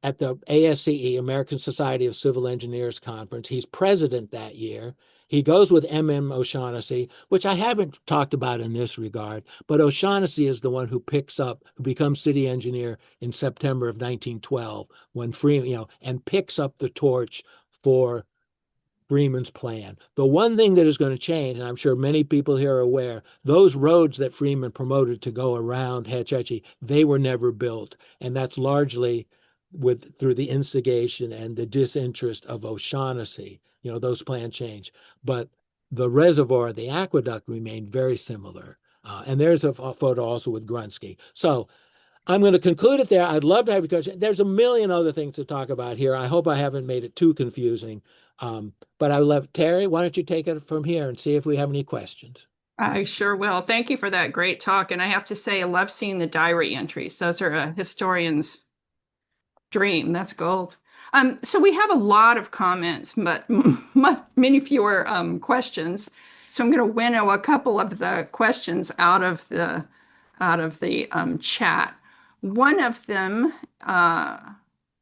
at the ASCE, American Society of Civil Engineers Conference. He's president that year. He goes with M.M. O'Shaughnessy, which I haven't talked about in this regard, but O'Shaughnessy is the one who becomes city engineer in September of 1912 when Freeman, and picks up the torch for Freeman's plan. The one thing that is going to change, and I'm sure many people here are aware, those roads that Freeman promoted to go around Hetch Hetchy, they were never built. And that's largely through the instigation and the disinterest of O'Shaughnessy. Those plans change. But the reservoir, the aqueduct remained very similar. And there's a photo also with Grunsky. So I'm going to conclude it there. I'd love to have you coach. There's a million other things to talk about here. I hope I haven't made it too confusing. But I love Terry. Why don't you take it from here and see if we have any questions? I sure will. Thank you for that great talk. And I have to say, I love seeing the diary entries. Those are a historian's dream. That's gold. So we have a lot of comments, but many fewer questions. So I'm going to winnow a couple of the questions out of the chat. One of them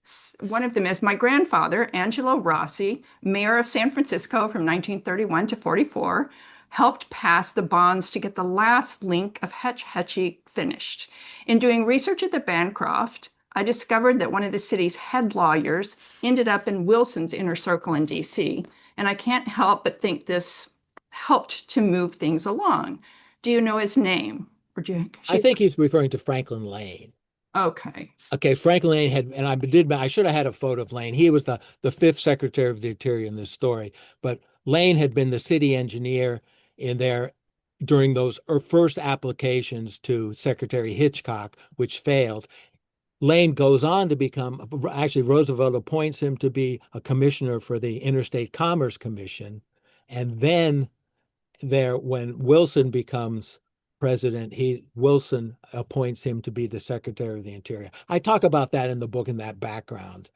is my grandfather, Angelo Rossi, mayor of San Francisco from 1931 to 44, helped pass the bonds to get the last link of Hetch Hetchy finished. In doing research at the Bancroft, I discovered that one of the city's head lawyers ended up in Wilson's inner circle in DC, and I can't help but think this helped to move things along. Do you know his name? I think he's referring to Franklin Lane. Okay. Okay, Franklin Lane had, and I should have had a photo of Lane. He was the fifth Secretary of the Interior in this story, but Lane had been the city engineer in there during those first applications to Secretary Hitchcock, which failed. Lane goes on to become, actually, Roosevelt appoints him to be a commissioner for the Interstate Commerce Commission. And then when Wilson becomes president, Wilson appoints him to be the Secretary of the Interior. I talk about that in the book in that background.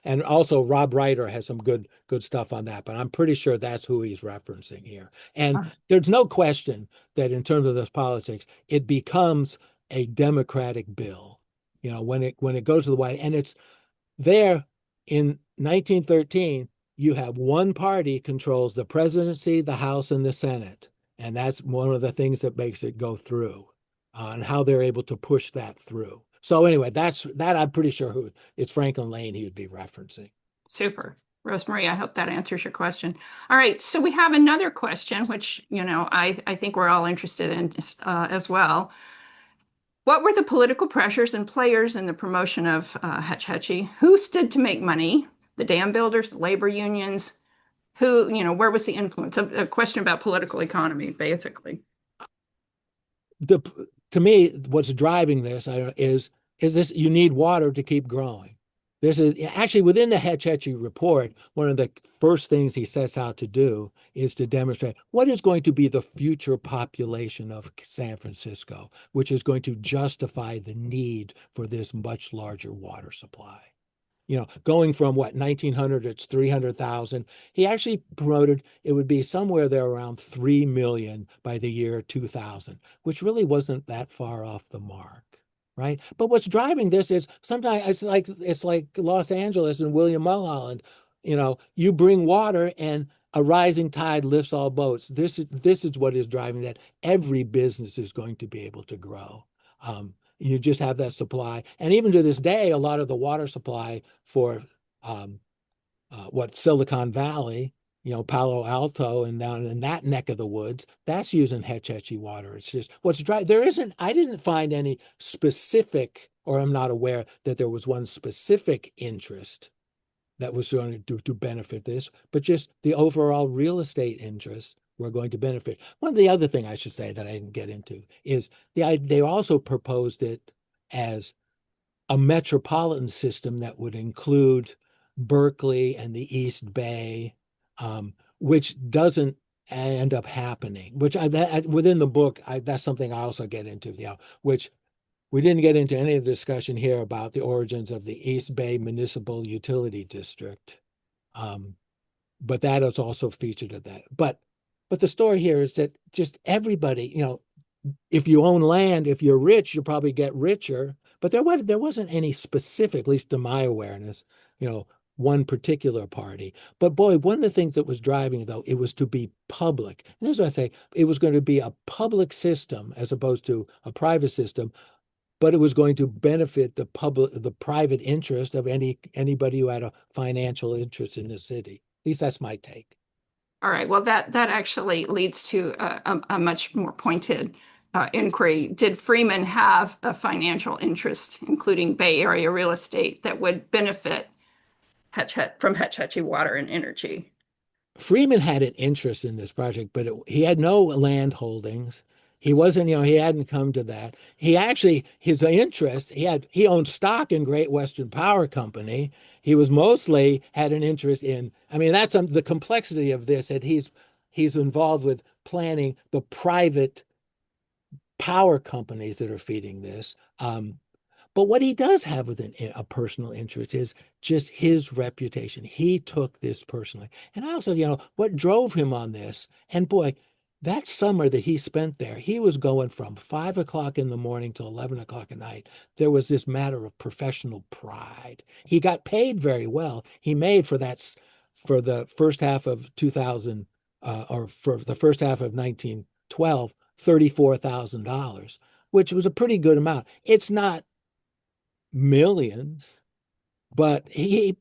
And also Rob Reiter has some good stuff on that, but I'm pretty sure that's who he's referencing here. And there's no question that in terms of this politics, it becomes a Democratic bill. When it goes to the White, and it's there in 1913, you have one party controls the presidency, the House, and the Senate. And that's one of the things that makes it go through, and how they're able to push that through. So anyway, I'm pretty sure it's Franklin Lane he would be referencing. Super. Rosemarie, I hope that answers your question. All right, so we have another question, which, I think we're all interested in as well. What were the political pressures and players in the promotion of Hetch Hetchy? Who stood to make money? The dam builders, the labor unions? Where was the influence? A question about political economy, basically. To me, what's driving this is this: you need water to keep growing. This is actually within the Hetch Hetchy report. One of the first things he sets out to do is to demonstrate what is going to be the future population of San Francisco, which is going to justify the need for this much larger water supply. Going from 1900, it's 300,000. He actually promoted it would be somewhere there around 3 million by the year 2000, which really wasn't that far off the mark. Right. But what's driving this is sometimes it's like Los Angeles and William Mulholland. You bring water and a rising tide lifts all boats. This is what is driving that. Every business is going to be able to grow. You just have that supply. And even to this day, a lot of the water supply for Silicon Valley, Palo Alto and down in that neck of the woods, that's using Hetch Hetchy water. It's just I didn't find any specific, or I'm not aware that there was one specific interest that was going to benefit this, but just the overall real estate interest were going to benefit. One of the other thing I should say that I didn't get into is they also proposed it as a metropolitan system that would include Berkeley and the East Bay, which doesn't end up happening. Which within the book, that's something I also get into. Which we didn't get into any of the discussion here about the origins of the East Bay Municipal Utility District, but that is also featured in that. But the story here is that just everybody, if you own land, if you're rich, you'll probably get richer. But there wasn't any specific, at least to my awareness, one particular party. But boy, one of the things that was driving, though, it was to be public. And this is what I say, it was going to be a public system as opposed to a private system, but it was going to benefit the private interest of anybody who had a financial interest in the city. At least that's my take. All right. Well, that actually leads to a much more pointed inquiry. Did Freeman have a financial interest, including Bay Area real estate, that would benefit from Hetch Hetchy Water and Energy? Freeman had an interest in this project, but he had no land holdings. He wasn't, he hadn't come to that. His interest, he owned stock in Great Western Power Company. He was mostly had an interest in, that's the complexity of this, that he's involved with planning the private power companies that are feeding this. But what he does have with a personal interest is just his reputation. He took this personally. And also, what drove him on this, and boy, that summer that he spent there, he was going from 5 o'clock in the morning to 11 o'clock at night. There was this matter of professional pride. He got paid very well. He made for the first half of 2000, or for the first half of 1912, $34,000, which was a pretty good amount. It's not millions, but he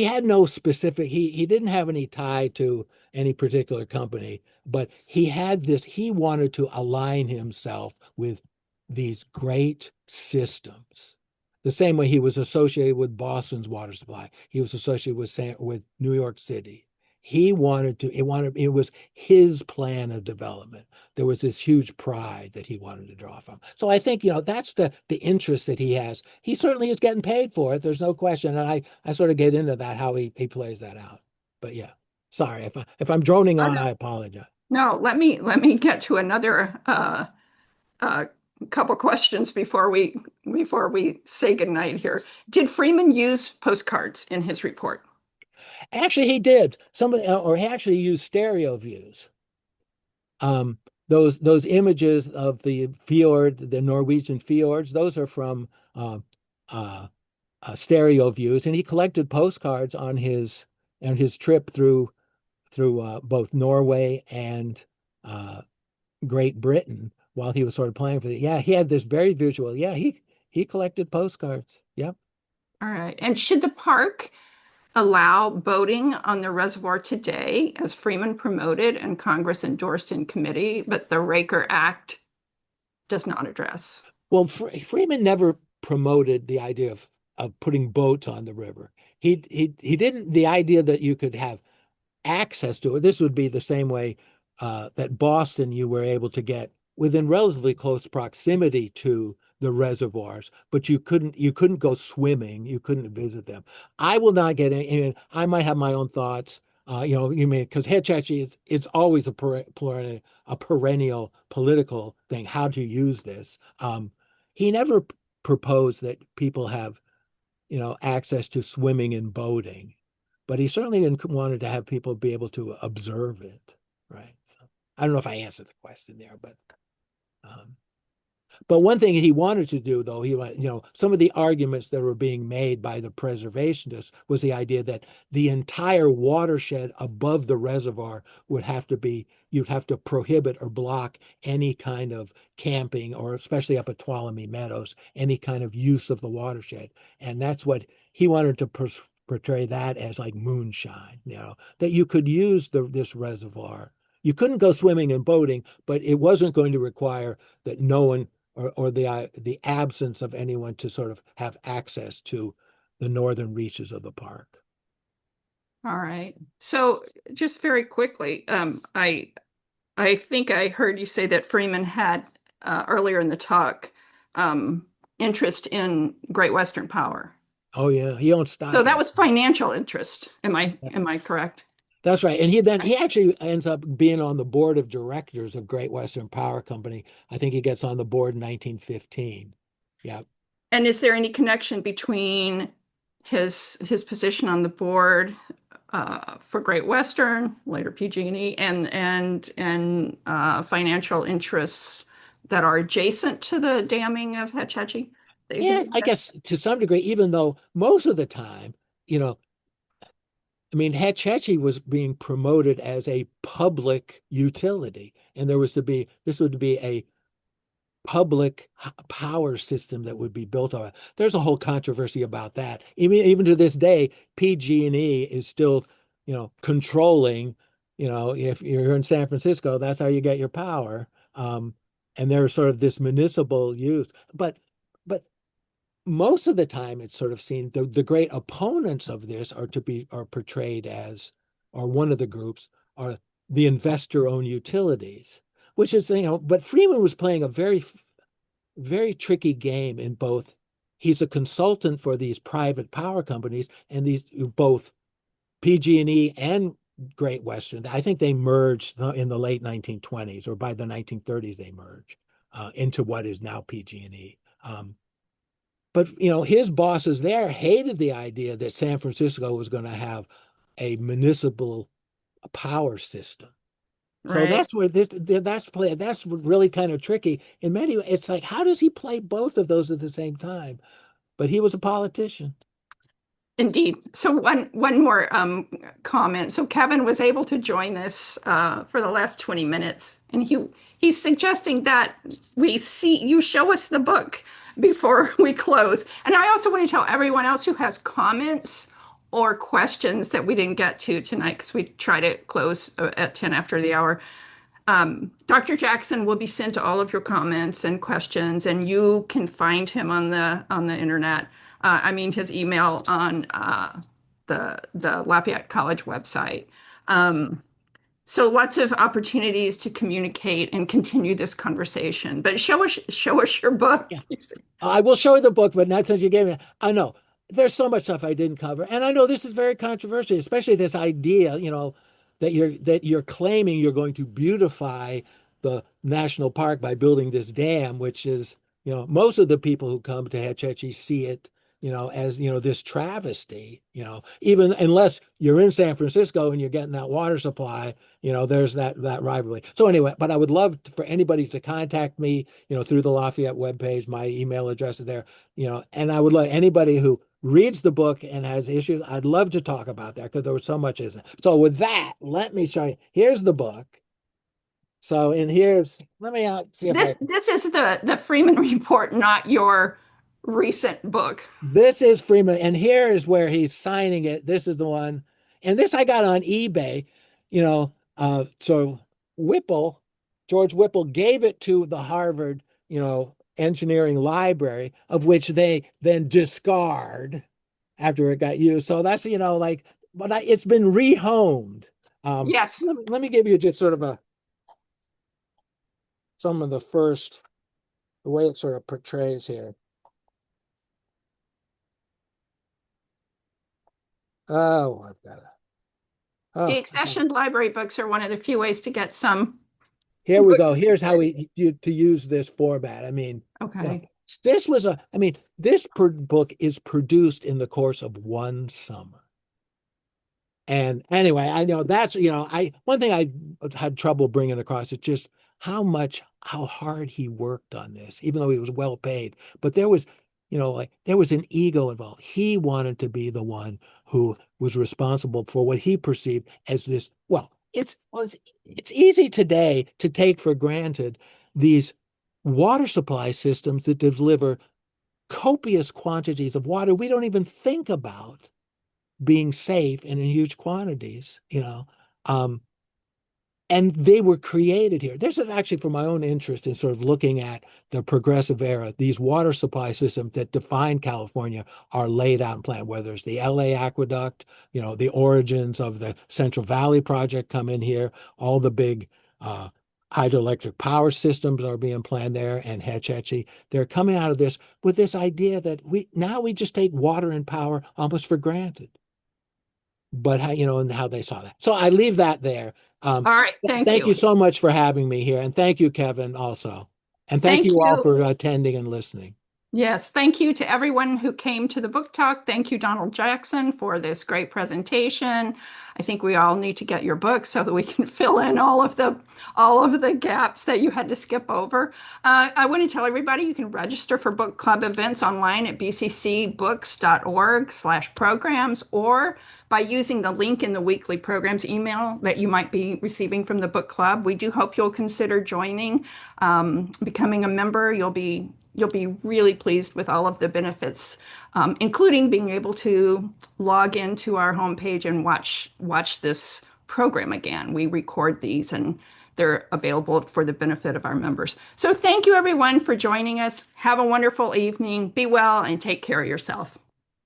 had no specific, he didn't have any tie to any particular company, but he wanted to align himself with these great systems. the same way he was associated with Boston's water supply. He was associated with New York City. It was his plan of development. There was this huge pride that he wanted to draw from. So I think, that's the interest that he has. He certainly is getting paid for it. There's no question. And I sort of get into that, how he plays that out. But yeah, sorry if I'm droning Oh, on, no, I apologize. no, let me get to another uh, couple questions before we say goodnight here. Did Freeman use postcards in his report? Actually, he did. Or he actually used stereo views. Um, those images of the fjord, the Norwegian fjords, those are from uh, uh, stereo views, and he collected postcards on his trip through both Norway and uh, Great Britain while he was sort of planning for it. Yeah, he had this very visual. Yeah, he collected postcards. Yep. All right. And should the park allow boating on the reservoir today, as Freeman promoted and Congress endorsed in committee, but the Raker Act does not address? Well, Freeman never promoted the idea of putting boats on the river. He didn't the idea that you could have access to it. This would be the same way that Boston you were able to get within relatively close proximity to the reservoirs, but you couldn't go swimming, you couldn't visit them. I will not get any. I mean, I might have my own thoughts. You mean because Hetch Hetchy it's always a perennial political thing. How to use this? He never proposed that people have access to swimming and boating, but he certainly wanted to have people be able to observe it, right? So I don't know if I answered the question there, um, but one thing he wanted to do, though, some of the arguments that were being made by the preservationists was the idea that the entire watershed above the reservoir you'd have to prohibit or block any kind of camping, or especially up at Tuolumne Meadows, any kind of use of the watershed. And that's what he wanted to portray that as, like moonshine, that you could use this reservoir. You couldn't go swimming and boating, but it wasn't going to require that no one or the absence of anyone to sort of have access to the northern reaches of the park. All right. So just very quickly, I think I heard you say that Freeman had earlier in the talk um, interest in Great Western Power. Oh yeah, he owns So stock that in was financial interest. Am I correct? That's right. And he actually ends up being on the board of directors of Great Western Power Company. I think he gets on the board in 1915. Yeah. And is there any connection between his position on the board for Great Western, later PG&E, and financial interests that are adjacent to the damming of Hetch Hetchy? That you Yes, can- I guess to some degree, even though most of the time, you know, I mean, Hetch Hetchy was being promoted as a public utility, and this would be a public power system that would be built on it. There's a whole controversy about that. Even to this day, PG&E is still, controlling, if you're in San Francisco, that's how you get your power. And there's sort of this municipal use. But most of the time it's sort of seen the great opponents of this are portrayed as, or one of the groups are the investor-owned utilities, which is, but Freeman was playing a very tricky game in both. He's a consultant for these private power companies, and these both PG&E and Great Western. I think they merged in the late 1920s, or by the 1930s they merged into what is now PG&E. But his bosses there hated the idea that San Francisco was going to have a municipal power system. So Right. that's really kind of tricky. In many ways, it's like, how does he play both of those at the same time? But he was a politician. Indeed. So one more comment. So Kevin was able to join us for the last 20 minutes, and he's suggesting that we see you show us the book before we close. And I also want to tell everyone else who has comments or questions that we didn't get to tonight, because we try to close at 10 after the hour. Dr. Jackson will be sent all of your comments and questions, and you can find him on the internet. I mean, his email on the Lafayette College website. Um, so lots of opportunities to communicate and continue this conversation. But show us your book. Yeah. I will show you the book, but not since you gave me. I know there's so much stuff I didn't cover, and I know this is very controversial, especially this idea, that you're claiming you're going to beautify the national park by building this dam, which is, most of the people who come to Hetch Hetchy see it, as this travesty, even unless you're in San Francisco and you're getting that water supply, there's that rivalry. So anyway, but I would love for anybody to contact me, through the Lafayette webpage. My email address is there, and I would like anybody who reads the book and has issues, I'd love to talk about that because there was so much, isn't it? So with that, let me show you. Here's the book. So, and let me see if This is the Freeman report, not your recent book. this is Freeman, and here is where he's signing it. This is the one, and this I got on eBay. So George Whipple gave it to the Harvard, engineering library, of which they then discard after it got used. So that's, but it's been rehomed. Yes. Let me give you just sort of some of the way it sort of portrays here. Oh, I've got it. Oh, Deaccessioned library books are one of the few ways to get some. here we go. Here's how to use this format. I mean, Okay. this book is produced in the course of one summer. And anyway, I know that's, one thing I had trouble bringing across is just how hard he worked on this, even though he was well paid. But there was, there was an ego involved. He wanted to be the one who was responsible for what he perceived as this. It's easy today to take for granted these water supply systems that deliver copious quantities of water we don't even think about being safe and in huge quantities, and they were created here. This is actually for my own interest in sort of looking at the progressive era. These water supply systems that define California are laid out and planned, whether it's the LA aqueduct, the origins of the Central Valley project come in here, all the big hydroelectric power systems are being planned there, and Hetch Hetchy. They're coming out of this with this idea that we just take water and power almost for granted. But and how they saw that. So I leave that there. All right. Thank Thank you. you so much for having me here. And thank you, Kevin, also. And thank Thank you all you. for attending and listening. Yes, thank you to everyone who came to the book talk. Thank you, Donald Jackson, for this great presentation. I think we all need to get your book so that we can fill in all of the gaps that you had to skip over. I want to tell everybody you can register for book club events online at bccbooks.org/programs, or by using the link in the weekly programs email that you might be receiving from the book club. We do hope you'll consider joining, becoming a member. You'll be really pleased with all of the benefits, including being able to log into our homepage and watch this program again. We record these and they're available for the benefit of our members. So thank you everyone for joining us. Have a wonderful evening. Be well and take care of yourself.